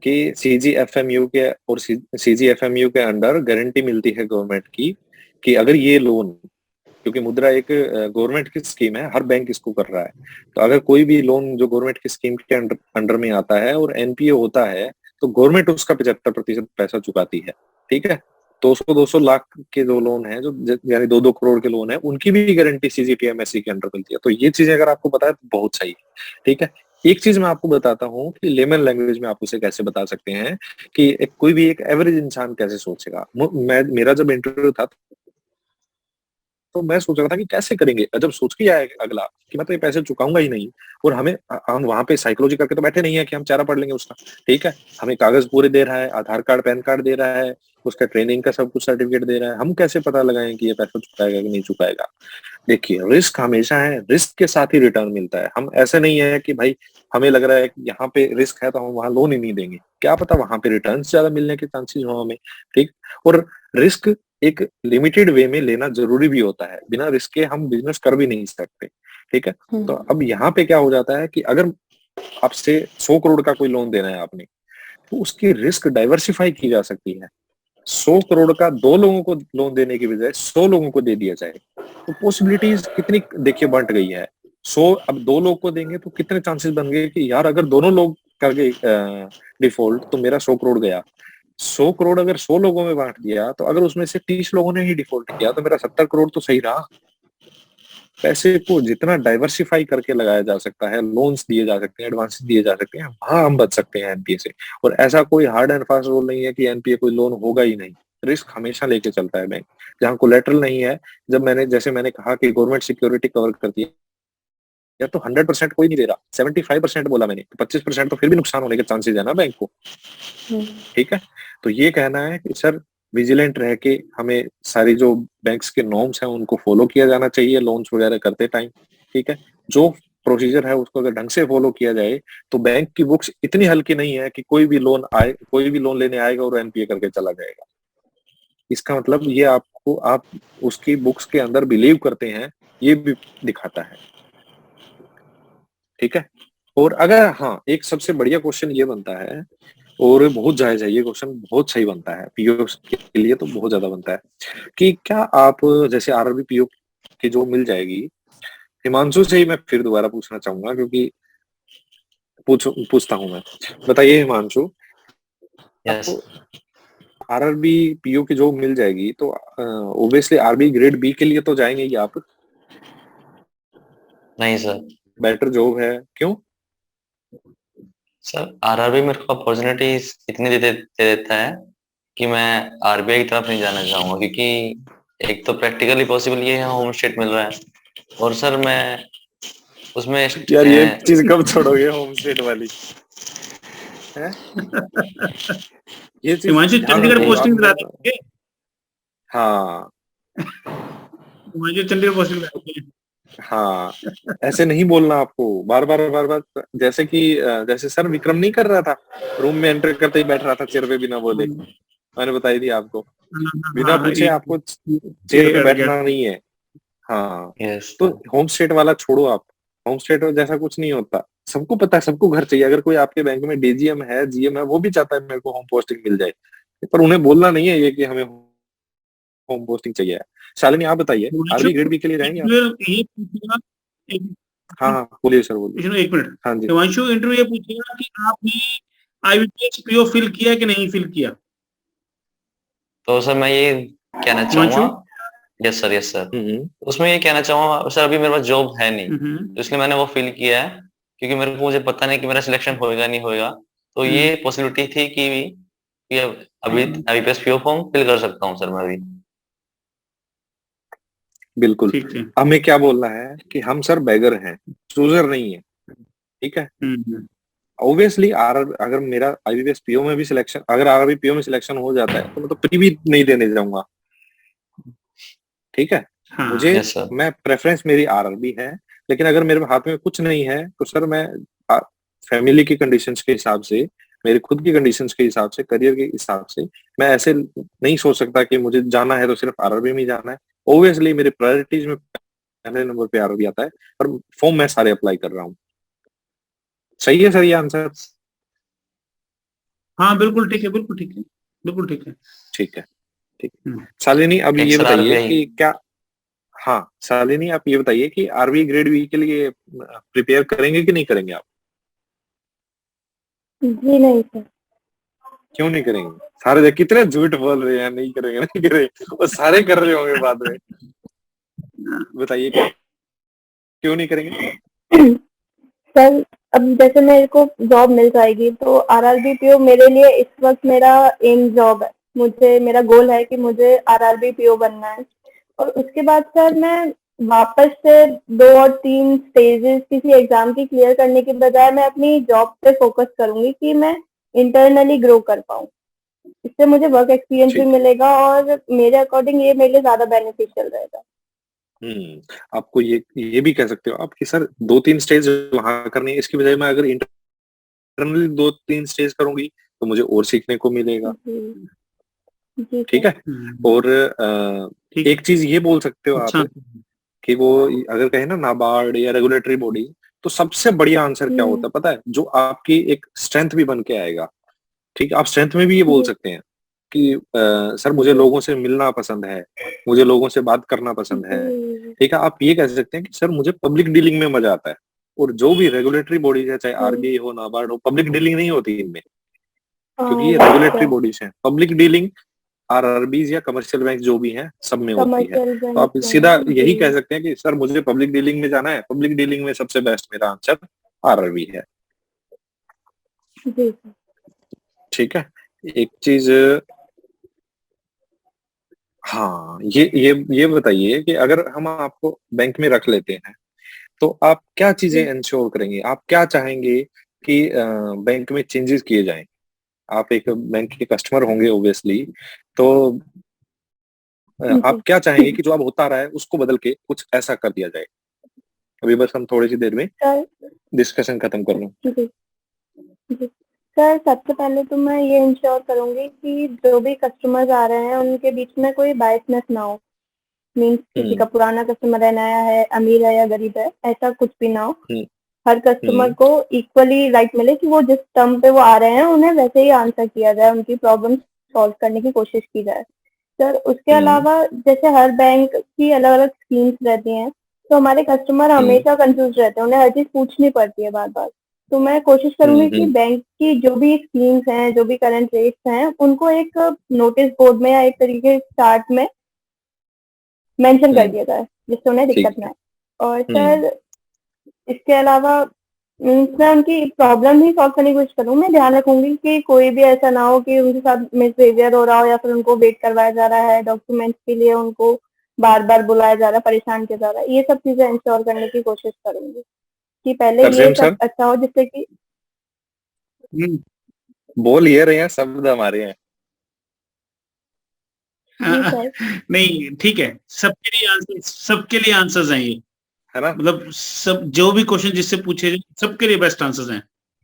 कि सीजीएफएमयू के और सीजीएफएमयू के अंडर गारंटी मिलती है गवर्नमेंट की कि अगर ये लोन, क्योंकि मुद्रा एक गवर्नमेंट की स्कीम है, हर बैंक इसको कर रहा है। तो अगर कोई भी लोन जो गवर्नमेंट की स्कीम के अंडर में आता है और एनपीए होता है, तो गवर्नमेंट उसका 75% पैसा चुकाती है, ठीक है। 200-200 लाख के जो लोन है, जो यानी 2-2 करोड़ के लोन है, उनकी भी गारंटी सीजीपीएमएसई के अंडर मिलती है। तो ये चीजें अगर आपको पता है तो बहुत सही है, ठीक है। एक चीज मैं आपको बताता हूँ कि लेमन लैंग्वेज में आप उसे कैसे बता सकते हैं कि कोई भी एक एवरेज इंसान कैसे सोचेगा। मेरा जब इंटरव्यू था तो मैं सोच रहा था कि कैसे करेंगे, जब सोच के आया अगला कि मैं तो ये पैसे चुकाऊंगा ही नहीं, और हम वहां पे साइकोलॉजी करके तो बैठे नहीं है कि हम चारा पढ़ लेंगे उसका, ठीक है। हमें कागज पूरे दे रहा है, आधार कार्ड पैन कार्ड दे रहा है, उसका ट्रेनिंग का सब कुछ सर्टिफिकेट दे रहा है, हम कैसे पता लगाएं कि ये पैसा चुकाएगा कि नहीं चुकाएगा। देखिए, रिस्क हमेशा है, रिस्क के साथ ही रिटर्न मिलता है। हम ऐसे नहीं है कि भाई हमें लग रहा है कि यहाँ पे रिस्क है तो हम वहां लोन ही नहीं देंगे, क्या पता वहां पे रिटर्न ज्यादा मिलने के चांसेस हो हमें, ठीक। और रिस्क एक लिमिटेड वे में लेना जरूरी भी होता है, बिना रिस्क के हम बिजनेस कर भी नहीं सकते, ठीक है। तो अब यहाँ पे क्या हो जाता है कि अगर आपसे 100 करोड़ का कोई लोन देना है आपने, तो उसकी रिस्क डाइवर्सिफाई की जा सकती है। 100 करोड़ का 2 लोगों को लोन देने की बजाय 100 लोगों को दे दिया जाए, तो पॉसिबिलिटीज कितनी देखिए बंट गई है। 100 अब 2 लोग को देंगे तो कितने चांसेस बन गए कि यार अगर दोनों लोग कर गए डिफॉल्ट तो मेरा 100 करोड़ गया। 100 करोड़ अगर 100 लोगों में बांट दिया तो अगर उसमें से 30 लोगों ने ही डिफॉल्ट किया तो मेरा 70 करोड़ तो सही रहा। पैसे को जितना डाइवर्सिफाई करके लगाया जा सकता है, लोन्स दिए जा सकते हैं, एडवांस दिए जा सकते हैं, वहां हम बच सकते हैं एनपीए से। और ऐसा कोई हार्ड एंड फास्ट रूल नहीं है कि एनपीए कोई लोन होगा ही नहीं, रिस्क हमेशा लेके चलता है बैंक। जहाँ कोलेटरल नहीं है, जैसे मैंने कहा कि गवर्नमेंट सिक्योरिटी कवर करती है, या तो 100% कोई नहीं दे रहा, 75% बोला मैंने, तो 25% तो फिर भी नुकसान होने के चांसेस है ना बैंक को, ठीक है। तो ये कहना है कि सर विजिलेंट रह के हमें सारी जो बैंक्स के नॉर्म्स हैं उनको फॉलो किया जाना चाहिए लोन्स वगैरह करते टाइम, ठीक है। जो प्रोसीजर है उसको अगर ढंग से फॉलो किया जाए तो बैंक की बुक्स इतनी हल्की नहीं है कि कोई भी लोन लेने आएगा और एनपीए करके चला जाएगा। इसका मतलब ये आप उसकी बुक्स के अंदर बिलीव करते हैं, ये भी दिखाता है, ठीक है। और अगर हाँ, एक सबसे बढ़िया क्वेश्चन ये बनता है, और बहुत जायज है ये क्वेश्चन, बहुत सही बनता है पीओ के लिए, तो बहुत ज्यादा बनता है कि क्या आप जैसे आरआरबी पीओ की जो मिल जाएगी, हिमांशु से ही मैं फिर दोबारा पूछना चाहूंगा क्योंकि पूछता हूं मैं। बताइए हिमांशु, यस। आरआरबी पीओ की जो मिल जाएगी तो ओब्वियसली आरबी ग्रेड बी के लिए तो जाएंगे ही आप? नहीं सर। बेटर जॉब है, क्यों? सर आरआरबी मेरे को अपॉर्चुनिटीज इतनी दे देता है कि मैं आरबीआई की तरफ नहीं जाना चाहूंगा, क्योंकि एक तो प्रैक्टिकली पॉसिबल ये है, होम स्टेट मिल रहा है, और सर मैं उसमें यार ये चीज कब छोड़ोगे होम स्टेट वाली है? ये चीज हिमांशु ध्यान चंडीगढ़ रखो पोस्टिंग दिला आप। देंगे। हाँ हिमांशु चंडीगढ़ पोस्टिंग दिला देंगे। हाँ, ऐसे नहीं बोलना आपको, बार बार, जैसे कि जैसे सर विक्रम नहीं कर रहा था, रूम में एंटर करते ही बैठ रहा था चेयर पे बिना बोले, मैंने बताई थी आपको, बिना हाँ, पूछे आपको ये चेयर पे कर गया। बैठना नहीं है। हाँ, यस तो होम स्टेट वाला छोड़ो आप, होम स्टेट जैसा कुछ नहीं होता, सबको पता है, सबको घर चाहिए। अगर कोई आपके बैंक में डीजीएम है, जीएम है, वो भी चाहता है मेरे को होम पोस्टिंग मिल जाए, पर उन्हें बोलना नहीं है ये कि हमें होम पोस्टिंग चाहिए। शालिनी आप बताइए, हिमांशु आरबी ग्रेड बी के लिए जाएंगे आप? इंटरव्यू ये पूछेगा, हाँ हाँ बोलिए सर, बोलिए। एक मिनट। हाँ जी। हिमांशु इंटरव्यू ये पूछेगा कि आपने आईबीपीएस पीओ फिल किया कि नहीं फिल किया। तो सर मैं ये कहना हिमांशु। चाहूंगा, यस सर, यस सर, हम्म उसमें ये कहना चाहूंगा सर, अभी मेरे पास जॉब है नहीं, हम्म, तो इसलिए मैंने वो फिल किया है, क्योंकि मेरे को मुझे पता नहीं कि मेरा सिलेक्शन होएगा नहीं होएगा। तो ये पॉसिबिलिटी थी कि अभी आईबीपीएस पीओ फॉर्म फिल कर सकता हूँ सर मैं अभी। बिल्कुल। ठीक है। हमें क्या बोलना है कि हम सर बैगर हैं, चूजर नहीं है, ठीक है। ऑब्वियसली अगर मेरा आईबीपीएस पीओ में भी सिलेक्शन, अगर आरआरबी पीओ में सिलेक्शन हो जाता है तो मैं तो प्री भी नहीं देने जाऊंगा, ठीक है। हाँ। मुझे यस सर। मैं प्रेफरेंस मेरी आरआरबी है, लेकिन अगर मेरे हाथ में कुछ नहीं है तो सर मैं फैमिली की कंडीशंस के हिसाब से, मेरी खुद की कंडीशंस के हिसाब से, करियर के हिसाब से मैं ऐसे नहीं सोच सकता कि मुझे जाना है तो सिर्फ आरआरबी में ही जाना है। ऑब्वियसली मेरी प्रायोरिटीज में पहले नंबर पे आरआरबी आता है, पर फॉर्म मैं सारे अप्लाई कर रहा हूँ। सही है सर ये आंसर? हाँ बिल्कुल ठीक है, बिल्कुल ठीक है, बिल्कुल ठीक है। ठीक है, ठीक है। शालिनी अब एक ये सर बताइए आरबीआई, कि क्या, हाँ शालिनी आप ये बताइए कि आरबी ग्रेड बी के लिए प्रिपेयर करेंगे कि नहीं करेंगे आप? जी नहीं सर। क्यों नहीं करेंगे? सारे कितने झूठ बोल रहे हैं, नहीं करेंगे नहीं करेंगे, वो सारे कर रहे होंगे बाद में। बताइए क्यों नहीं करेंगे? सर अब जैसे मेरे को जॉब मिल जाएगी तो आरआरबी पीओ मेरे लिए इस वक्त मेरा एम जॉब है। मुझे मेरा गोल है कि मुझे आरआरबी पीओ बनना है, और उसके बाद सर मैं वापस से 2 और 3 स्टेजेस किसी एग्जाम की क्लियर करने के बजाय मैं अपनी जॉब पे फोकस करूंगी कि मैं इंटरनली ग्रो कर पाऊँ। इससे मुझे वर्क एक्सपीरियंस भी ठीक। मिलेगा और मेरे अकॉर्डिंग ये मेरे लिए ज्यादा बेनिफिशियल रहेगा। आपको ये भी कह सकते हो आप कि सर 2-3 स्टेज वहां करनी है, इसकी बजाय मैं अगर इंटरनली 2-3 स्टेज करूंगी तो मुझे और सीखने को मिलेगा। जी जी ठीक सर। है। और ठीक। एक चीज ये बोल सकते हो आप अच्छा। कि वो अगर कहे ना नाबार्ड या रेगुलेटरी बॉडी, तो सबसे बढ़िया आंसर क्या होता है पता है? जो आपकी एक स्ट्रेंथ भी बन के आएगा। ठीक है, आप स्ट्रेंथ में भी ये बोल जी सकते हैं कि सर मुझे जी लोगों से मिलना पसंद है, मुझे लोगों से बात करना पसंद है। जी ठीक है, आप ये कह सकते हैं कि सर मुझे पब्लिक डीलिंग में मजा आता है। और जो भी रेगुलेटरी बॉडीज है, चाहे जी। आरबीआई हो, नाबार्ड हो, पब्लिक डीलिंग नहीं होती इनमें, क्योंकि हाँ ये that's रेगुलेटरी बॉडीज हैं। पब्लिक डीलिंग आरआरबीज या कमर्शियल बैंक जो भी हैं सब में होती है। कमर्शियल तो बैंक आप सीधा में। यही कह जी सकते हैं कि सर मुझे पब्लिक डीलिंग में जाना है, पब्लिक डीलिंग में सबसे बेस्ट मेरा आंसर आरआरबी है। जी सर। ठीक है। एक चीज, हाँ, ये बताइए कि अगर हम आपको बैंक में रख लेते हैं तो आप क्या चीजें जी इंश्योर करेंगे? आप क्या चाहेंगे कि बैंक में चेंजेस किए जाएं? आप एक बैंक के कस्टमर होंगे ओब्वियसली, तो आप जी क्या चाहेंगे कि जो अब होता रहा है उसको बदल के कुछ ऐसा कर दिया जाए? अभी बस हम थोड़ी सी देर में सर। डिस्कशन खत्म कर लूं। जी जी सर, सबसे पहले तो मैं ये इंश्योर करूंगी कि जो भी कस्टमर्स आ रहे हैं उनके बीच में कोई बायसनेस ना हो। मीन्स किसी हम्म का पुराना कस्टमर है, नया है, अमीर है या गरीब है, ऐसा कुछ भी ना हो। हम्म हर कस्टमर हम्म को इक्वली राइट मिले कि वो जिस टर्म पे वो आ रहे हैं उन्हें वैसे ही आंसर किया जाए, उनकी प्रॉब्लम सॉल्व करने की कोशिश की जाए। सर उसके हम्म अलावा जैसे हर बैंक की अलग अलग स्कीम्स रहती हैं, तो हमारे कस्टमर हम्म हमेशा कंफ्यूज रहते हैं, उन्हें हर चीज पूछनी पड़ती है बार बार। तो मैं कोशिश करूंगी कि हम्म बैंक की जो भी स्कीम्स हैं, जो भी करंट रेट्स हैं, उनको एक नोटिस बोर्ड में या एक तरीके चार्ट में मेंशन कर हम्म, दिया जाए, जिससे उन्हें ठीक दिक्कत ना है। आए। और हम्म सर इसके अलावा मीन्स मैं उनकी प्रॉब्लम ही सॉल्व करने की कोशिश करूँ। मैं ध्यान रखूंगी कि कोई भी ऐसा ना हो कि उनके साथ मिसबिहेवियर हो रहा हो या फिर उनको वेट करवाया जा रहा है डॉक्यूमेंट्स के लिए, उनको बार बार बुलाया जा रहा है, परेशान किया जा रहा है। ये सब चीजें इंश्योर करने की कोशिश करूंगी कि पहले ये तरसेम सब सर, अच्छा हो, जिससे कि हम्म। बोल ये रहे हैं, शब्द हमारे हैं। जी सर। नहीं ठीक है, सबके लिए आंसर्स हैं ये। है ना? मतलब सब जो भी क्वेश्चन जिससे पूछे जाए सबके लिए बेस्ट आंसर्स हैं।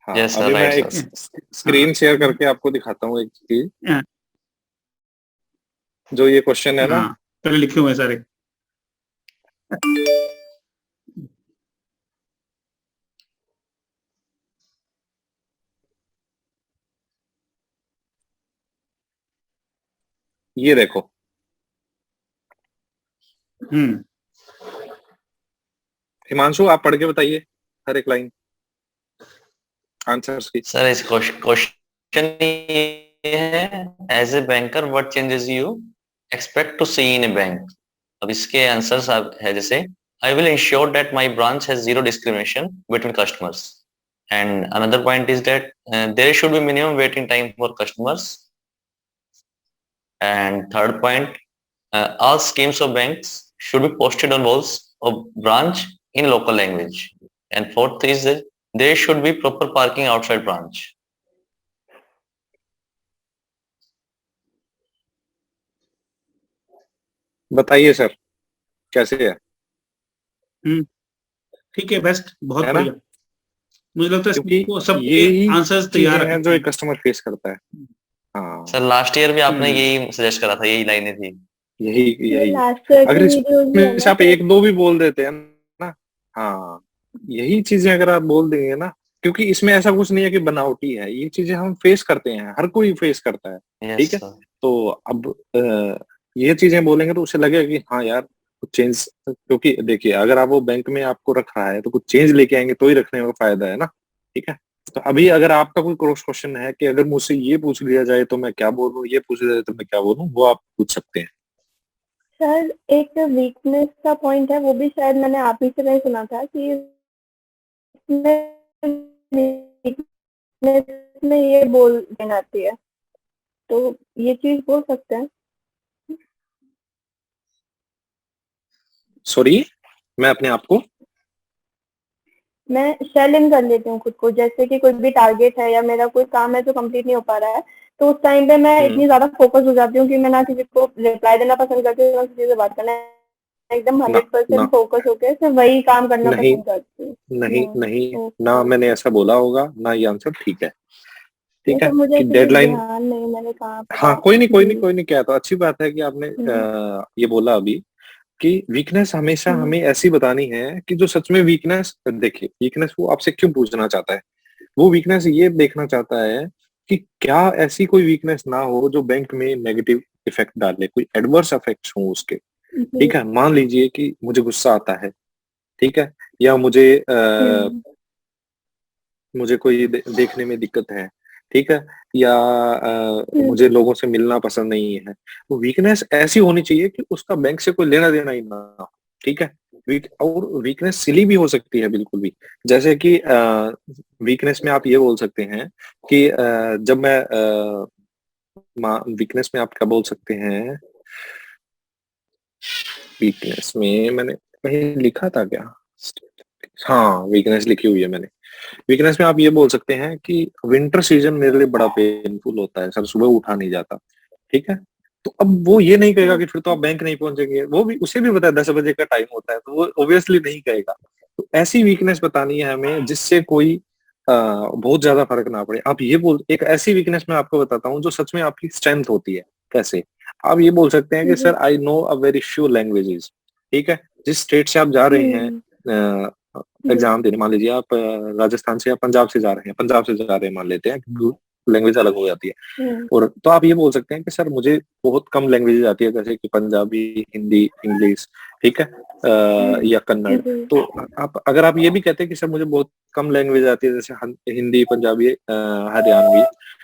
हाँ, यस सर, अभी मैं राइट एक सर। ठीक है। हाँ स्क्रीन शेयर करके आपको दिखाता हूँ एक चीज। हाँ जो ये क्वेश्चन है ना, हाँ, पहले लिखे हुए हैं सारे। ये देखो, हम्म। हिमांशु आप पढ़ के बताइए हर एक लाइन आंसर्स की। सर इस क्वेश्चन ये है, as a banker what changes you expect to see in a bank. अब इसके आंसर्स है जैसे, I will ensure that my branch has zero discrimination between customers, and another point is that there should be minimum waiting time for customers, and third point, all schemes of banks should be posted on walls of branch in local language, and fourth is that there should be proper parking outside branch. बताइए sir कैसे है? हम्म। ठीक है, best, बहुत है ना? बढ़िया। मुझे लगता है क्योंकि सबको सबके यही आंसर्स चीजें तैयार हैं रखने जो एक चाहिए। कस्टमर फेस करता है। हाँ, सर लास्ट ईयर भी आपने हम्म। यही सजेस्ट करा था, यही लाइनें थी। यही ये यही लास्ट ईयर अगर की वीडियो ही है इसमें से ना आप सर। एक दो भी बोल देते हैं ना, हाँ, यही चीजें अगर आप बोल देंगे ना, क्योंकि इसमें ऐसा कुछ नहीं है कि बनावटी है, ये चीजें हम फेस करते हैं, हर कोई फेस करता है। यस ठीक है। सर। तो अब ये चीजें बोलेंगे तो उसे लगेगा कि हाँ यार कुछ चेंज, क्योंकि देखिए अगर आप वो बैंक में आपको रख रहा है तो कुछ चेंज लेके आएंगे तो ही रखने में फायदा है ना। ठीक है। तो अभी अगर आपका कोई क्रॉस क्वेश्चन है कि अगर मुझसे ये पूछ लिया जाए तो मैं क्या बोलूं, ये पूछ लिया जाए तो मैं क्या बोलूं, वो आप पूछ सकते हैं। सर एक वीकनेस का पॉइंट है, वो भी शायद मैंने आप ही से नहीं सुना था कि वीकनेस में ये बोल देना आती है, तो ये चीज बोल सकते हैं। सॉरी, मैं अपने आप को मैं शेल इन कर लेती हूँ खुद को, जैसे कि कोई भी टारगेट है या मेरा कोई काम है जो कंप्लीट नहीं हो पा रहा है, तो उस टाइम पे मैं इतनी ज्यादा फोकस हो जाती हूँ कि मैं ना किसी को रिप्लाई देना पसंद करती हूँ, ना किसी से बात करना, एकदम ना 100% ना फोकस होकर सिर्फ वही काम करना नहीं पसंद करती हूँ। नहीं नहीं, ना ओके। मैंने ऐसा बोला होगा, ना ये आंसर ठीक है। नहीं ठीक है तो मुझे कि एक्चुअली डेडलाइन, ध्यान नहीं, मैंने कहा हाँ पता। कोई नहीं कोई नहीं जी। कोई नहीं, क्या तो अच्छी बात है कि आपने हम्म, ये बोला अभी कि वीकनेस हमेशा हम्म, हमें ऐसी बतानी है कि जो सच में वीकनेस, देखिए वीकनेस वो आपसे क्यों पूछना चाहता है, वो वीकनेस ये देखना चाहता है कि क्या ऐसी कोई वीकनेस ना हो जो बैंक में नेगेटिव इफेक्ट डाले, कोई एडवर्स इफेक्ट्स हो उसके। जी। ठीक है, मान लीजिए कि मुझे गुस्सा आता है, ठीक है, या हम्म, मुझे कोई देखने में दिक्कत है, ठीक है, या हम्म, मुझे लोगों से मिलना पसंद नहीं है। तो वीकनेस ऐसी होनी चाहिए कि उसका बैंक से कोई लेना देना ही ना हो, ठीक है। और वीकनेस सिली भी हो सकती है बिल्कुल भी, जैसे कि वीकनेस में आप ये बोल सकते हैं कि जब मैं वीकनेस में आप क्या बोल सकते हैं, वीकनेस में मैंने कहीं लिखा था क्या, हाँ वीकनेस लिखी हुई है मैंने। वीकनेस में आप ये बोल सकते हैं कि विंटर सीजन मेरे लिए बड़ा पेनफुल होता है सर, सुबह उठा नहीं जाता, ठीक है। तो अब वो ये नहीं कहेगा कि फिर तो आप बैंक नहीं पहुंचेंगे, वो भी उसे भी पता है 10 बजे का टाइम होता है, तो वो ऑब्वियसली नहीं कहेगा। तो ऐसी वीकनेस बतानी है हमें जिससे कोई बहुत ज्यादा फर्क ना पड़े। आप ये बोल, एक ऐसी वीकनेस मैं आपको बताता हूँ जो सच में आपकी स्ट्रेंथ होती है। कैसे? आप ये बोल सकते हैं कि जी। Sir I know a very few languages, ठीक है। जिस स्टेट से आप जा रहे हैं हम्म, जी। एग्जाम देने, मान लीजिए आप राजस्थान से या पंजाब से जा रहे हैं, पंजाब से जा रहे हैं मान लेते हैं, लैंग्वेज अलग हो जाती है। हम्म, और तो आप ये बोल सकते हैं कि सर मुझे बहुत कम लैंग्वेजेस आती है, जैसे कि पंजाबी, हिंदी, इंग्लिश, ठीक है, या कन्नड़। जी। तो आप अगर आप ये भी कहते हैं कि सर मुझे बहुत कम लैंग्वेज आती है, जैसे हिंदी, पंजाबी, हरियाणवी,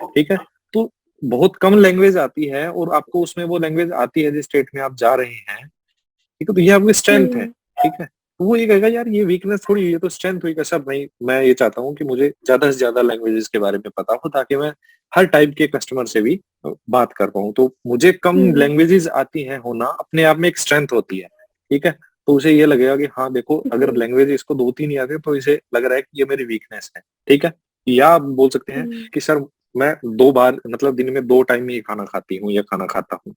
ठीक है, तो बहुत कम लैंग्वेज आती है और आपको उसमें वो लैंग्वेज आती है जिस स्टेट में आप जा रहे हैं, ठीक है, तो ये आपकी स्ट्रेंथ है, हम्म, ठीक है। तो वो ये कहेगा यार ये वीकनेस थोड़ी हुई है, तो स्ट्रेंथ हुई। कैसा भाई, मैं ये चाहता हूँ कि मुझे ज्यादा से ज्यादा लैंग्वेजेस के बारे में पता हो ताकि मैं हर टाइप के कस्टमर से भी बात कर पाऊँ। तो मुझे कम हम्म, लैंग्वेजेस आती हैं होना अपने आप में एक स्ट्रेंथ होती है, ठीक है। तो उसे ये लगेगा कि हाँ देखो, अगर जी। लैंग्वेज इसको 2-3 ही आती है तो इसे लग रहा है कि ये मेरी वीकनेस है, ठीक है। या आप बोल सकते हैं हम्म, कि सर मैं 2 बार मतलब दिन में 2 टाइम ही खाना खाती हूँ या खाना खाता हूँ,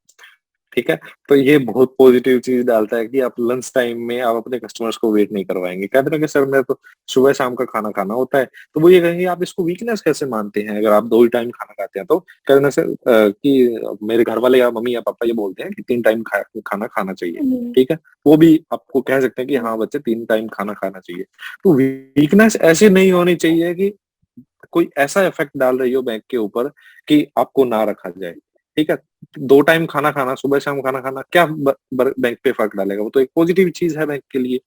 ठीक है। तो ये बहुत पॉजिटिव चीज डालता है कि आप लंच टाइम में आप अपने कस्टमर्स को वेट नहीं करवाएंगे। कहते हैं कि सर मैं तो सुबह शाम का खाना खाना होता है, तो वो ये कहेंगे आप इसको वीकनेस कैसे मानते हैं अगर आप 2 ही टाइम खाना खाते हैं। तो कहना सर कि मेरे घर वाले या मम्मी या पापा ये बोलते हैं कि 3 टाइम खाना खाना चाहिए, हम्म, ठीक है। वो भी आपको कह सकते हैं कि हाँ बच्चे 3 टाइम खाना खाना चाहिए। तो वीकनेस ऐसी नहीं होनी चाहिए कि कोई ऐसा इफेक्ट डाल रही हो बैंक के ऊपर कि आपको ना रखा जाए, ठीक है। 2 टाइम खाना खाना, सुबह शाम खाना खाना क्या बैंक पे फर्क डालेगा, वो तो एक पॉजिटिव चीज है बैंक के लिए।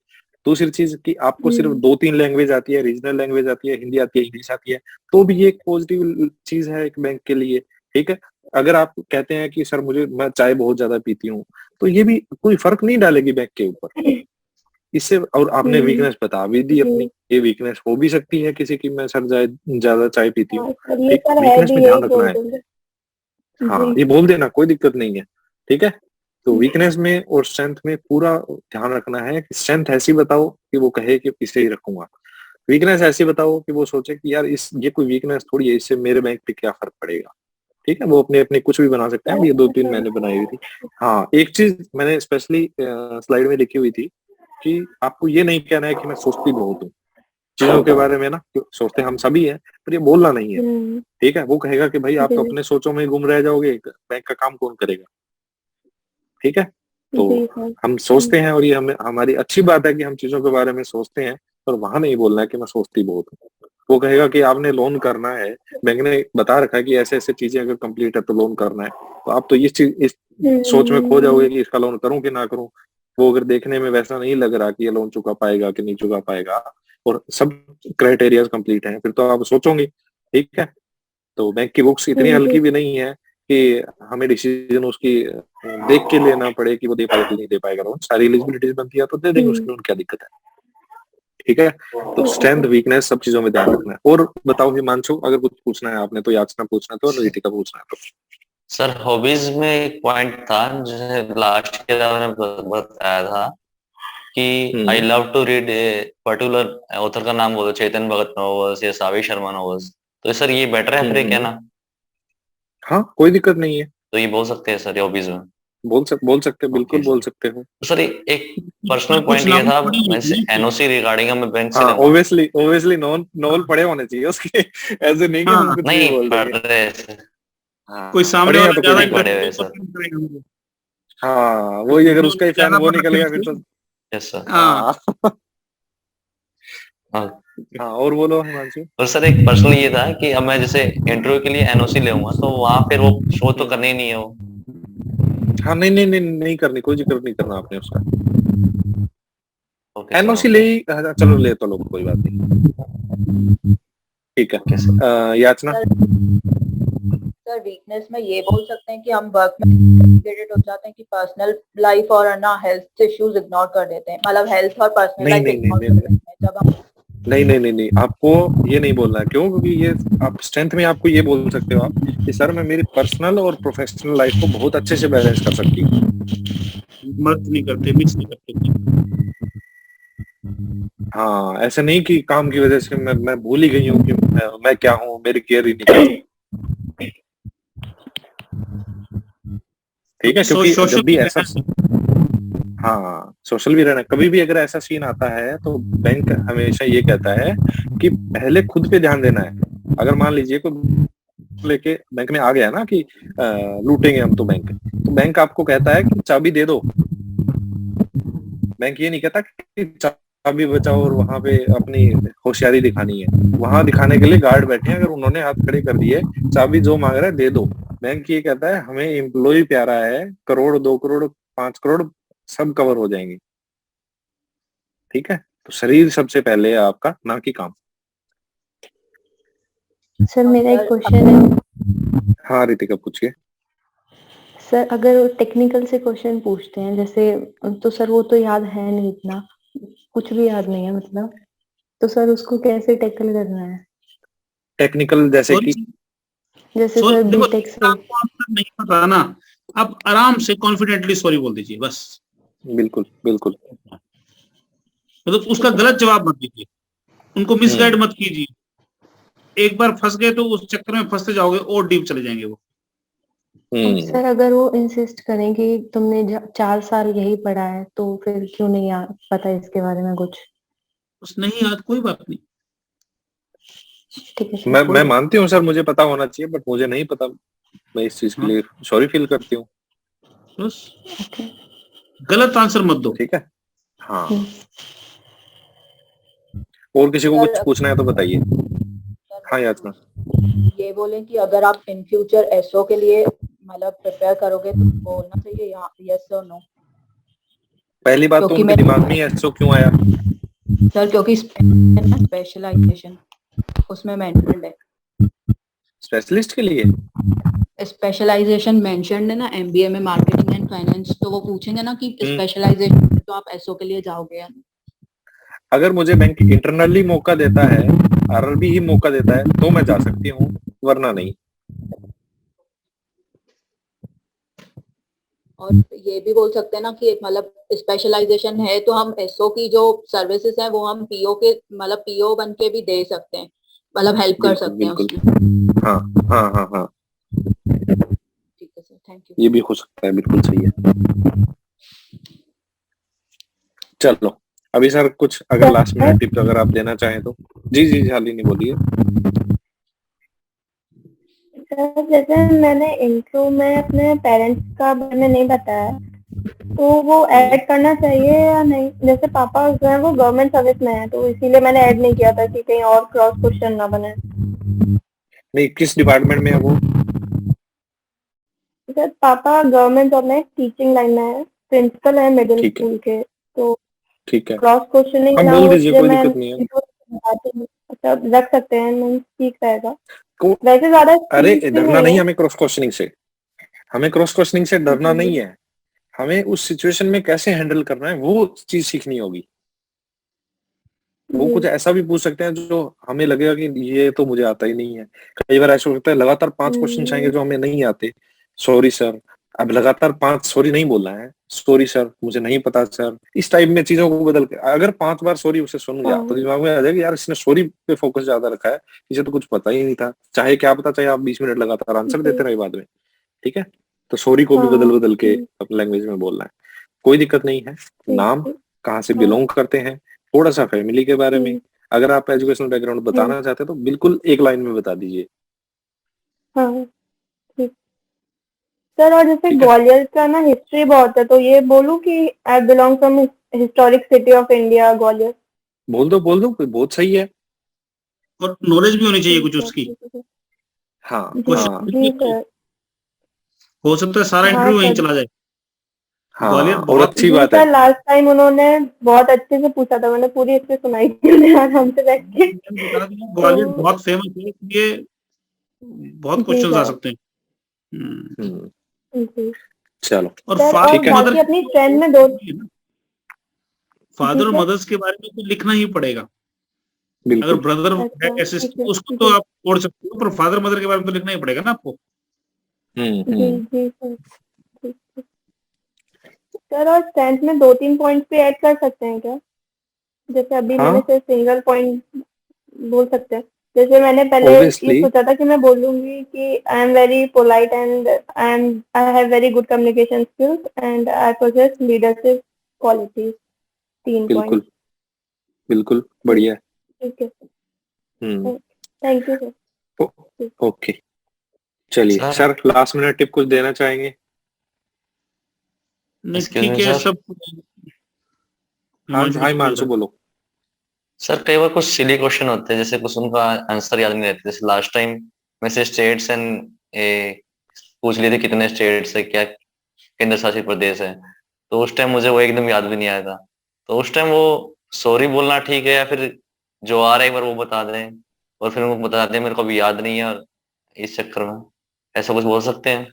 दूसरी चीज कि आपको सिर्फ हम्म, 2-3 लैंग्वेज आती है, रीजनल लैंग्वेज आती है, हिंदी आती है, इंग्लिश आती है, तो भी ये एक पॉजिटिव चीज है एक बैंक के लिए, ठीक है। अगर आप कहते हैं कि सर मैं चाय बहुत ज्यादा पीती हूँ, तो ये भी कोई फर्क नहीं डालेगी बैंक के ऊपर इससे। और आपने हम्म, वीकनेस बता भी दी अपनी, जी। ये वीकनेस हो भी सकती है किसी की, मैं सर ज्यादा चाय पीती हूँ, हाँ सर, ये ठीक, सर है वीकनेस भी, में यही ध्यान रखना बोल है। देंगे। हाँ जी। ये बोल देना, कोई दिक्कत नहीं है, ठीक है। तो हम्म, वीकनेस में और स्ट्रेंथ में पूरा ध्यान रखना है कि स्ट्रेंथ ऐसी बताओ कि वो कहे कि इसे ही रखूंगा, वीकनेस ऐसी बताओ कि वो सोचे कि यार इस ये कोई वीकनेस थोड़ी है, इससे मेरे बैंक पे क्या फर्क पड़ेगा, ठीक है। वो अपने अपने कुछ भी बना सकते हैं, ये 2-3 हाँ, मैंने बनाई हुई थी। हाँ एक चीज मैंने स्पेशली स्लाइड में लिखी हुई थी कि आपको ये नहीं कहना है कि मैं सोचती बहुत हूँ चीजों के बारे में ना, सोचते हम सभी हैं, पर ये बोलना नहीं है, हम्म, ठीक है। वो कहेगा कि भाई आप तो जी। अपने सोचों में ही गुम रह जाओगे, बैंक का काम कौन करेगा, ठीक है। तो जी सर। हम सोचते हैं और ये हमें हमारी अच्छी बात है कि हम चीजों के बारे में सोचते हैं, पर वहां नहीं बोलना है कि मैं सोचती बहुत हूँ। वो कहेगा कि आपने लोन करना है, बैंक ने बता रखा है कि ऐसे ऐसे चीजें अगर कंप्लीट है तो लोन करना है, तो आप तो इस सोच में खो जाओगे कि इसका लोन करूं कि ना करूं। वो अगर देखने में वैसा नहीं लग रहा कि ये लोन चुका पाएगा कि नहीं चुका पाएगा, और सब क्राइटेरिया कंप्लीट हैं, फिर तो आप सोचोगे, ठीक है। तो बैंक की बुक्स इतनी हल्की भी नहीं है कि हमें डिसीजन उसकी देख के लेना पड़े कि वो दे पाएगा कि नहीं दे पाएगा। वो सारी एलिजिबिलिटीज बनती है तो दे देंगे, उसके लिए क्या दिक्कत है, ठीक है। तो स्ट्रेंथ वीकनेस सब चीजों में ध्यान रखना है। और बताओ हिमांशु, अगर कुछ पूछना है आपने तो याचना पूछना है तो, और रितिका पूछना है तो। सर हॉबीज में एक पॉइंट था जैसे लास्ट के मैंने बताया था कि I love to read a particular author का नाम बोलो, चेतन भगत नॉवेल्स या सावी शर्मा नॉवेल्स, तो सर ये बेटर है फिर ये कहना? हाँ, कोई दिक्कत नहीं है, तो ये बोल सकते हैं सर हॉबीज में? बोल सकते, बिल्कुल Okay, बोल सकते हो। तो सर एक पर्सनल कुछ पॉइंट ये लागू था, थोड़ी होनी मैं चाहिए। एनओसी रिगार्डिंग मैं बैंक से हाँ, लूंगा। ऑब्वियसली नॉन पढ़े होने चाहिए उसके। ऐसे नहीं कि हम हाँ, कुछ भी नहीं बोल पढ़ देंगे। रहे थे। हाँ कोई सामने पढ़े हैं वाला तो कोई ज्यादा नहीं दिक्कत पढ़े नहीं। हुए इंटरेस्टेड सर। क्वेश्चन करेगा हमको। हाँ, वही अगर उसका ही फैन ज्यादा वो पढ़ निकल के गया फिर तो। Yes sir. हाँ, हाँ। हाँ, हाँ, और बोलो हिमांशु। और सर एक पर्सनल ये था कि अब मैं जैसे इंटरव्यू के लिए एनओसी लेऊंगा तो वहां फिर वो शो तो करने ही नहीं है वो। हाँ, नहीं करनी, कोई जिक्र नहीं करना आपने उसका। Okay sir, NOC okay. चलो ले तो लो, कोई बात नहीं, ठीक है। Okay sir. याचना। सर वीकनेस में ये बोल सकते हैं कि हम वर्क में डेडिकेटेड हो जाते हैं कि पर्सनल लाइफ और ना हेल्थ इश्यूज इग्नोर कर देते हैं, मतलब हेल्थ और पर्सनल नहीं लाइफ नहीं नहीं इग्नोर नहीं कर नहीं देते हैं जब हम। नहीं, आपको ये नहीं बोलना है। क्यों? क्योंकि ये आप स्ट्रेंथ में आपको ये बोल सकते हो आप कि सर मैं मेरी पर्सनल और प्रोफेशनल लाइफ को बहुत अच्छे से बैलेंस कर सकती हूँ। मर्ज नहीं करते, मिक्स नहीं करते। हाँ, ऐसे नहीं कि काम की वजह से मैं भूल ही गई हूँ कि मैं क्या हूँ, मेरी केयर ही नहीं करती, ठीक है। क्योंकि सोशल जब भी भी ऐसा, रहना। हाँ सोशल भी रहना, कभी भी अगर ऐसा सीन आता है तो बैंक हमेशा ये कहता है कि पहले खुद पे ध्यान देना है। अगर मान लीजिए कोई लेके बैंक में आ गया ना कि लूटेंगे हम तो बैंक आपको कहता है कि चाबी दे दो। बैंक ये नहीं कहता कि चाबी बचाओ और वहां पे अपनी होशियारी दिखानी है। वहां दिखाने के लिए गार्ड बैठे हैं, अगर उन्होंने हाथ खड़े कर दिए, चाबी जो मांग रहा है दे दो। बैंक ये कहता है हमें एम्प्लॉय प्यारा है, करोड़ 2 करोड़ 5 करोड़ सब कवर हो जाएंगे, ठीक है। तो शरीर सबसे पहले है आपका, ना कि काम। सर मेरा एक सर क्वेश्चन है। हाँ रितिका पूछिए। सर अगर टेक्निकल से क्वेश्चन पूछते हैं जैसे, तो सर वो तो याद है नहीं, इतना कुछ भी याद नहीं है मतलब, तो सर उसको कैसे टैकल करना है? टेक्निकल जैसे कि? सॉरी, जैसे सॉरी सर देखो, बीटेक से। आपको आंसर नहीं पता ना, आप आराम से कॉन्फिडेंटली सॉरी बोल दीजिए बस। बिल्कुल बिल्कुल। मतलब उसका ठीक है गलत सर। जवाब मत दीजिए, उनको मिसगाइड मत कीजिए। एक बार फंस गए तो उस चक्कर में फंसते जाओगे और डीप चले जाएंगे वो। अब सर अगर वो इंसिस्ट करें कि तुमने 4 साल यही पढ़ा है तो फिर क्यों नहीं पता इसके बारे में कुछ? बस नहीं याद, कोई बात नहीं। ठीक है मैं सर। मैं मानती हूँ सर, मुझे पता होना चाहिए, बट मुझे नहीं पता। मैं इस चीज के हाँ, लिए सॉरी फील करती हूँ, बस ओके। गलत आंसर मत दो। ठीक है। हाँ, हम्म। और किसी को कुछ सर पूछना है तो बताइए। हाँ याचना। ये बोले कि अगर आप इन फ्यूचर एसओ के लिए मतलब प्रिपेयर करोगे तो बोलना चाहिए यस और नो। पहली बात तो क्योंकि उनके मैं दिमाग में एसओ क्यों आया? सर क्योंकि स्पेशलाइजेशन उसमें मेंशन्ड है, स्पेशलिस्ट के लिए? स्पेशलाइजेशन मेंशन्ड है ना एमबीए में, मार्केटिंग एंड फाइनेंस, तो वो पूछेंगे ना कि हम्म। स्पेशलाइजेशन तो आप एसओ के लिए जाओगे या नहीं। अगर मुझे बैंक इंटरनली मौका देता है, आरआरबी ही मौका देता है तो मैं जा सकती हूँ, वरना नहीं। और ये भी बोल सकते हैं ना कि मतलब स्पेशलाइजेशन है तो हम एसओ की जो सर्विसेज है वो हम पीओ के मतलब पीओ बन के भी दे सकते हैं, मतलब हेल्प कर बिल्कुल सकते हैं बिल्कुल। उसमें। हाँ हाँ हाँ हाँ, ठीक है सर, थैंक यू। ये भी हो सकता है, बिल्कुल सही है। चलो, अभी सर कुछ अगर लास्ट मिनट टिप्स अगर आप देना चाहें तो। जी शालिनी बोलिए। सर जैसे मैंने इंट्रो में अपने पेरेंट्स का बारे में नहीं बताया, तो वो ऐड करना चाहिए या नहीं? जैसे पापा जो है वो गवर्नमेंट सर्विस में है, तो इसीलिए मैंने ऐड नहीं किया था कि कहीं और क्रॉस क्वेश्चन ना बने। नहीं, किस डिपार्टमेंट में है वो? सर पापा गवर्नमेंट जॉब में टीचिंग लाइन में है, प्रिंसिपल है मिडिल ठीक है, स्कूल के, तो ठीक है। क्रॉस क्वेश्चनिंग हाँ ना बोल हो दीजिए, इसलिए कोई मैं दिक्कत नहीं है। अच्छा रख सकते हैं, मीन्स ठीक रहेगा। को वैसे ज्यादा अरे serious भी डरना नहीं नहीं है। हमें क्रॉस क्वेश्चनिंग से, हमें क्रॉस क्वेश्चनिंग से डरना जी नहीं है, हमें उस सिचुएशन में कैसे हैंडल करना है वो चीज सीखनी होगी। वो जी कुछ ऐसा भी पूछ सकते हैं जो हमें लगेगा कि ये तो मुझे आता ही नहीं है। कई बार ऐसा होता है लगातार 5 क्वेश्चन आएंगे जो हमें नहीं आते। सॉरी सर, अब लगातार 5 सॉरी नहीं बोलना है, सॉरी सर मुझे नहीं पता सर, इस टाइप में चीजों को बदल के अगर 5 बार सॉरी उसे सुन गया तो हाँ दिमाग में आ जाएगा यार इसने सॉरी पे फोकस ज्यादा रखा है, इसे तो कुछ पता ही नहीं था। चाहे क्या पता, चाहे आप 20 मिनट लगातार आंसर जी देते रहे बाद में, ठीक है। तो सॉरी को भी बदल हाँ बदल के अपनी लैंग्वेज में बोलना है, कोई दिक्कत नहीं है। ठीक नाम, ठीक कहाँ से हाँ बिलोंग करते हैं, थोड़ा सा फैमिली के बारे में, अगर आप एजुकेशनल बैकग्राउंड बताना चाहते हैं तो बिल्कुल एक लाइन में बता दीजिए, हाँ ठीक। सर और जैसे ठीक है। ग्वालियर का ना हिस्ट्री बहुत है, तो ये बोलूं कि I belong from historic city of India Gwalior. बोल दो कोई, बहुत सही है। और नॉलेज भी होनी चाहिए ठीक कुछ है उसकी। ठीक है। हाँ जी हाँ जी सर। हो सकता है सारा हाँ इंटरव्यू वहीं सर। चला जाए। ग्वालियर हाँ, और बहुत अच्छी जी बात है। सर, लास्ट टाइम उन्होंने बहुत अच्छे से पूछा था, मैंने पूरी हिस्ट्री सुनाई थी उन्हें आराम से बैठ के। मैंने बता दिया, ग्वालियर तो बहुत फेमस है, इसलिए बहुत जी क्वेश्चंस आ सर। सकते हैं। हम्म, जी चलो और सर, और ठीक फादर है। बाकी मदर अपनी ट्रेंड में दो। जी फादर और सर। मदर्स के बारे में तो लिखना ही पड़ेगा। अगर बिल्कुल। ब्रदर है अच्छा या ठीक सिस्टर है। उसको तो जी आप छोड़ सकते हो, पर फादर मदर के बारे में तो लिखना ही पड़ेगा ना आपको। जी हम्म। जी सर। ठीक है सर, और स्ट्रेंथ में 2-3 पॉइंट्स भी ऐड कर सकते हैं क्या? जैसे अभी मैंने हाँ सिर्फ सिंगल पॉइंट बोल सकते हैं। जैसे मैंने पहले ये ऑब्वियसली, सोचा था कि मैं बोलूंगी कि I am very polite and I have very good communication skills and I possess leadership qualities. 3 point. बिल्कुल बिल्कुल ठीक बढ़िया। ठीक है। हम्म। Thank you sir. ओ- ओके, चलिए sir, sir last minute tip कुछ देना चाहेंगे? नहीं एक्सक्यूज ठीक मी है सर। सब। हाँ हिमांशु हाँ कुछ बोल हिमांशु रहा है। बोलो। सर कई बार कुछ सिली क्वेश्चन होते हैं, जैसे कुछ उनका आंसर याद नहीं रहते। जैसे लास्ट टाइम मैं से स्टेट्स एंड पूछ लिए थे कितने स्टेट्स है, क्या केंद्र शासित प्रदेश है। तो उस टाइम मुझे वो एकदम याद भी नहीं आया था। तो उस टाइम वो सॉरी बोलना ठीक है, या फिर जो आ रहा है एक बार वो बता दें, और फिर वो बता दें मेरे को अभी याद नहीं है, और इस चक्कर में ऐसा कुछ बोल सकते हैं?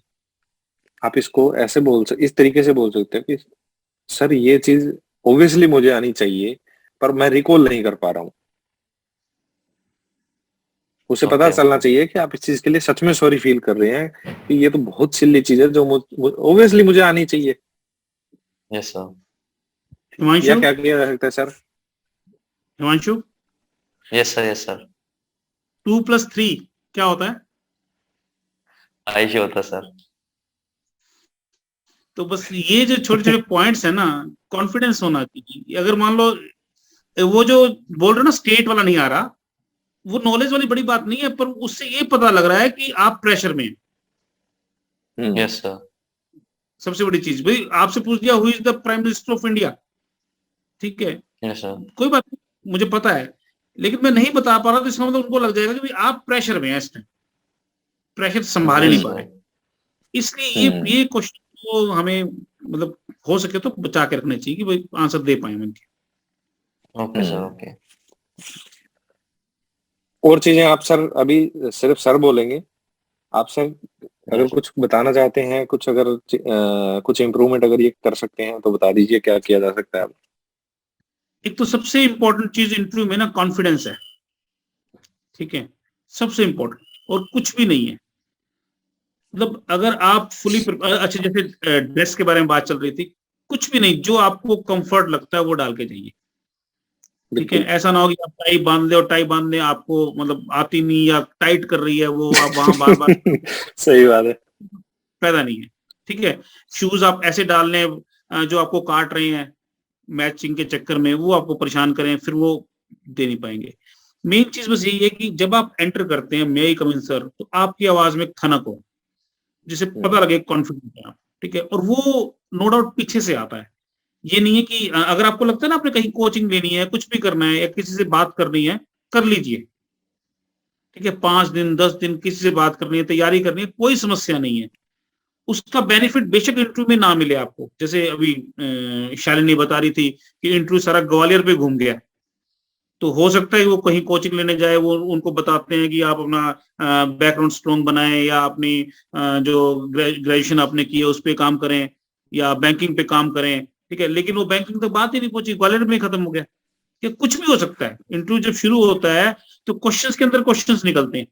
आप इसको ऐसे इस तरीके से बोल सकते हैं कि सर ये चीज ऑब्वियसली मुझे आनी चाहिए पर मैं रिकॉल नहीं कर पा रहा हूँ। उसे पता ओके चलना ओके। चाहिए कि आप इस चीज के लिए सच में सॉरी फील कर रहे हैं कि ये तो बहुत सिली चीज है जो ऑब्वियसली मुझे आनी चाहिए। Yes sir. या हिमांशु। क्या किया जा सकता है sir? Himanshu, yes sir, yes sir. 2+3 क्या होता है? आयुष होता सर। तो बस ये जो छोटे छोटे पॉइंट्स है ना, कॉन्फिडेंस होना चाहिए। अगर मान लो वो जो बोल रहे हो ना स्टेट वाला नहीं आ रहा, वो नॉलेज वाली बड़ी बात नहीं है, पर उससे ये पता लग रहा है कि आप प्रेशर में हैं। हम्म यस सर। सबसे बड़ी चीज भाई, आपसे पूछ दिया who is the prime minister of India, ठीक है, यस सर। कोई बात नहीं, मुझे पता है, लेकिन मैं नहीं बता पा रहा, तो इसका मतलब उनको लग जाएगा कि भाई आप प्रेशर में हैं, इस टाइम प्रेशर संभाल ही नहीं यस पा सर। रहे। इसलिए हम्म ये क्वेश्चन को हमें मतलब हो सके तो बचा के रखने चाहिए कि भाई आंसर दे पाए उनके। ओके सर, हम्म। ओके। और चीजें आप सर अभी सिर्फ सर बोलेंगे, आप सर अगर यस कुछ बताना चाहते हैं, कुछ अगर कुछ इम्प्रूवमेंट अगर ये कर सकते हैं तो बता दीजिए क्या किया जा सकता है अब। एक तो सबसे इंपॉर्टेंट चीज इंटरव्यू में ना कॉन्फिडेंस है, ठीक है, सबसे इंपॉर्टेंट, और कुछ भी नहीं है। मतलब अगर आप फुली अच्छा, जैसे ड्रेस के बारे में बात चल रही थी, कुछ भी नहीं, जो आपको कंफर्ट लगता है वो डाल के जाइए, ठीक है। बिल्कुल। ऐसा ना हो कि आप टाई बांध ले, और टाई बांधने आपको मतलब आती नहीं या टाइट कर रही है वो, आप वहां बार बार, सही बात है। फायदा नहीं है, ठीक है। शूज आप ऐसे डाल लें जो आपको काट रहे हैं मैचिंग के चक्कर में, वो आपको परेशान करें, फिर वो दे नहीं पाएंगे। मेन चीज बस यही है कि जब आप एंटर करते हैं मे आई कम इन सर, तो आपकी आवाज में खनक हो, जिसे पता हम्म लगे कॉन्फिडेंट है आप, ठीक है। और वो नो डाउट पीछे से आता है। ये नहीं है कि अगर आपको लगता है ना आपने कहीं कोचिंग लेनी है, कुछ भी करना है, या किसी से बात करनी है, कर लीजिए, ठीक है। 5 दिन 10 दिन किसी से बात करनी है, तैयारी करनी है, कोई समस्या नहीं है। उसका बेनिफिट बेशक इंटरव्यू में ना मिले आपको, जैसे अभी शालिनी बता रही थी कि इंटरव्यू सारा ग्वालियर पे घूम गया, तो हो सकता है कि वो कहीं कोचिंग लेने जाए, वो उनको बताते हैं कि आप अपना बैकग्राउंड स्ट्रॉन्ग बनाएं, या अपनी जो ग्रेजुएशन आपने की है उस पर काम करें, या बैंकिंग पे काम करें, ठीक है। लेकिन वो बैंकिंग तक बात ही नहीं पहुंची, ग्वालियर में खत्म हो गया। कि कुछ भी हो सकता है, इंटरव्यू जब शुरू होता है तो क्वेश्चंस के अंदर क्वेश्चंस निकलते हैं,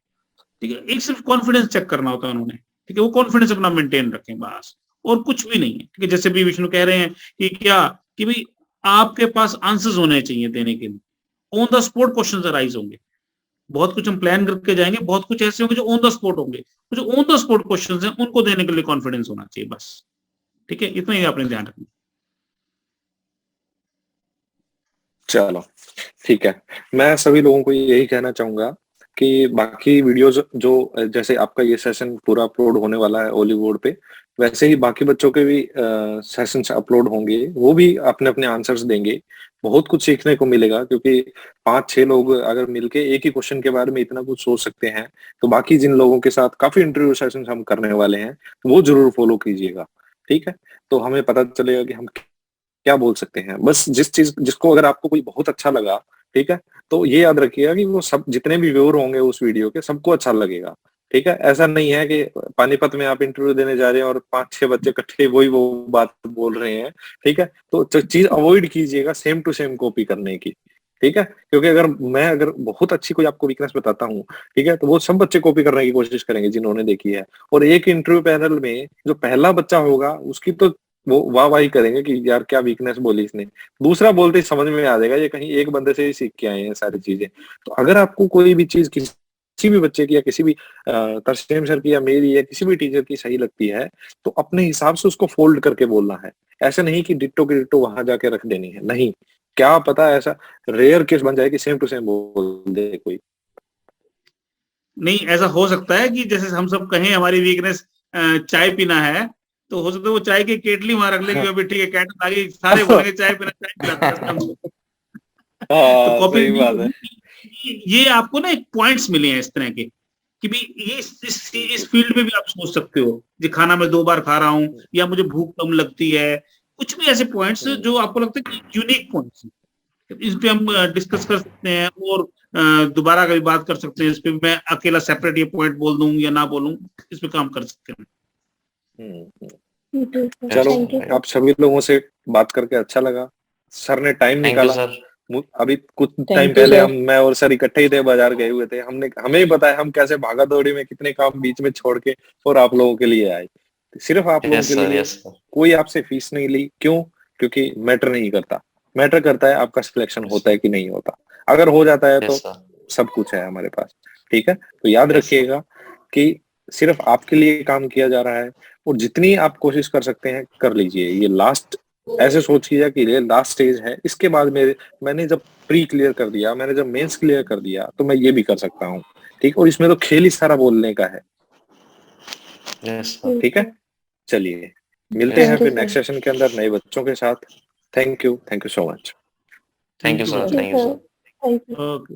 ठीक है। एक सिर्फ कॉन्फिडेंस चेक करना होता है उन्होंने, ठीक है, वो कॉन्फिडेंस अपना मेंटेन रखें बस, और कुछ भी नहीं है, ठीक है। जैसे भी विष्णु कह रहे हैं कि क्या, कि भाई आपके पास आंसर्स होने चाहिए देने के लिए, on the spot questions arise होंगे। बहुत कुछ हम प्लान करके जाएंगे, बहुत कुछ ऐसे होंगे जो ऑन द स्पॉट होंगे, जो ऑन द स्पॉट क्वेश्चंस हैं उनको देने के लिए कॉन्फिडेंस होना चाहिए बस, ठीक है। इतना ही आपने ध्यान रखना। चलो ठीक है। मैं सभी लोगों को यही कहना चाहूंगा कि बाकी वीडियोस जो जैसे आपका ये सेशन पूरा अपलोड होने वाला है ओलीवुड पे, वैसे ही बाकी बच्चों के भी सेशंस अपलोड होंगे, वो भी अपने अपने आंसर्स देंगे। बहुत कुछ सीखने को मिलेगा, क्योंकि 5-6 लोग अगर मिलके एक ही क्वेश्चन के बारे में इतना कुछ सोच सकते हैं, तो बाकी जिन लोगों के साथ काफी इंटरव्यू सेशन हम करने वाले हैं, वो जरूर फॉलो कीजिएगा, ठीक है। तो हमें पता चलेगा कि हम क्या बोल सकते हैं। बस जिसको अगर आपको कोई बहुत अच्छा लगा, ठीक है, तो ये याद रखिएगा कि वो सब जितने भी व्यूअर होंगे उस वीडियो के, सबको अच्छा लगेगा, ठीक है। ऐसा नहीं है कि पानीपत में आप इंटरव्यू देने जा रहे हैं और 5-6 बच्चे इकट्ठे वही वो बात बोल रहे हैं, ठीक है। तो चीज अवॉइड कीजिएगा सेम टू सेम कॉपी करने की, ठीक है। क्योंकि अगर बहुत अच्छी कोई आपको वीकनेस बताता हूँ, ठीक है, तो वो सब बच्चे कॉपी करने की कोशिश करेंगे जिन्होंने देखी है। और एक इंटरव्यू पैनल में जो पहला बच्चा होगा उसकी तो वो वाहवाही करेंगे कि यार क्या वीकनेस बोली इसने। दूसरा बोलते ही समझ में आ जाएगा ये कहीं एक बंदे से ही सीख के आए हैं सारी चीजें। तो अगर आपको कोई भी चीज किसी भी बच्चे की या किसी भी तरसेम सर की या मेरी या किसी भी टीचर की सही लगती है, तो अपने हिसाब से उसको फोल्ड करके बोलना है। ऐसे नहीं कि डिट्टो की डिट्टो वहां जाके रख देनी है, नहीं। क्या पता ऐसा रेयर केस बन जाए कि सेम टू सेम बोल दे कोई। नहीं, ऐसा हो सकता है कि जैसे हम सब कहें हमारी वीकनेस चाय पीना है, तो हो सकता है वो चाय की केटली वहां रख ले कि अभी ठीक है, कैटल आ गई, सारे बोलेंगे चाय पीना, चाय पिलाते हैं हमको। तो हाँ कॉपी सही नहीं बात है। होगी। ये आपको ना एक पॉइंट्स मिले हैं इस तरह के, कि भी ये इस फील्ड में भी आप सोच सकते हो, जी खाना मैं 2 बार खा रहा हूँ, या मुझे भूख कम लगती है, कुछ भी ऐसे पॉइंट्स जो आपको लगता है कि यूनिक पॉइंट्स, इस पे हम डिस्कस कर सकते हैं, और दोबारा कभी बात कर सकते हैं इस पे। मैं अकेला सेपरेट ये पॉइंट बोल दूं या ना बोलूं, इस पे काम कर सकते हैं। चलो, थैंक यू सर। आप सभी लोगों से बात करके अच्छा लगा। सर ने टाइम थैंक यू निकाला। सर। अभी कुछ टाइम थैंक यू पहले सर। मैं और सर इकट्ठे ही थे, बाजार गए हुए थे। हमें ही पता है हम कैसे भागा दौड़ी में कितने काम बीच में छोड़ के और आप लोगों के लिए आए। सिर्फ आप लोगों यस के सर, लिए। Yes sir. कोई आपसे फीस नहीं ली, क्यों? क्योंकि मैटर नहीं करता। मैटर करता है आपका सिलेक्शन होता है कि नहीं होता। अगर हो जाता है तो यस सर। सब कुछ है हमारे पास, ठीक है। तो याद यस सर। रखिएगा कि सिर्फ आपके लिए काम किया जा रहा है, और जितनी आप कोशिश कर सकते हैं कर लीजिए। ये लास्ट, ऐसे सोचिए कि ये लास्ट स्टेज है। इसके बाद मैंने जब प्री क्लियर कर दिया, मैंने जब मेंस क्लियर कर दिया, तो मैं ये भी कर सकता हूँ, ठीक। और इसमें तो खेल ही सारा बोलने का है, यस सर। ठीक है। चलिए, मिलते यस हैं थैंक यू फिर सर। सर। नेक्स्ट सेशन के अंदर नए बच्चों के साथ। Thank you so much. Thank you thank you sir, thank you thank you sir. Sir. Thank you. Okay.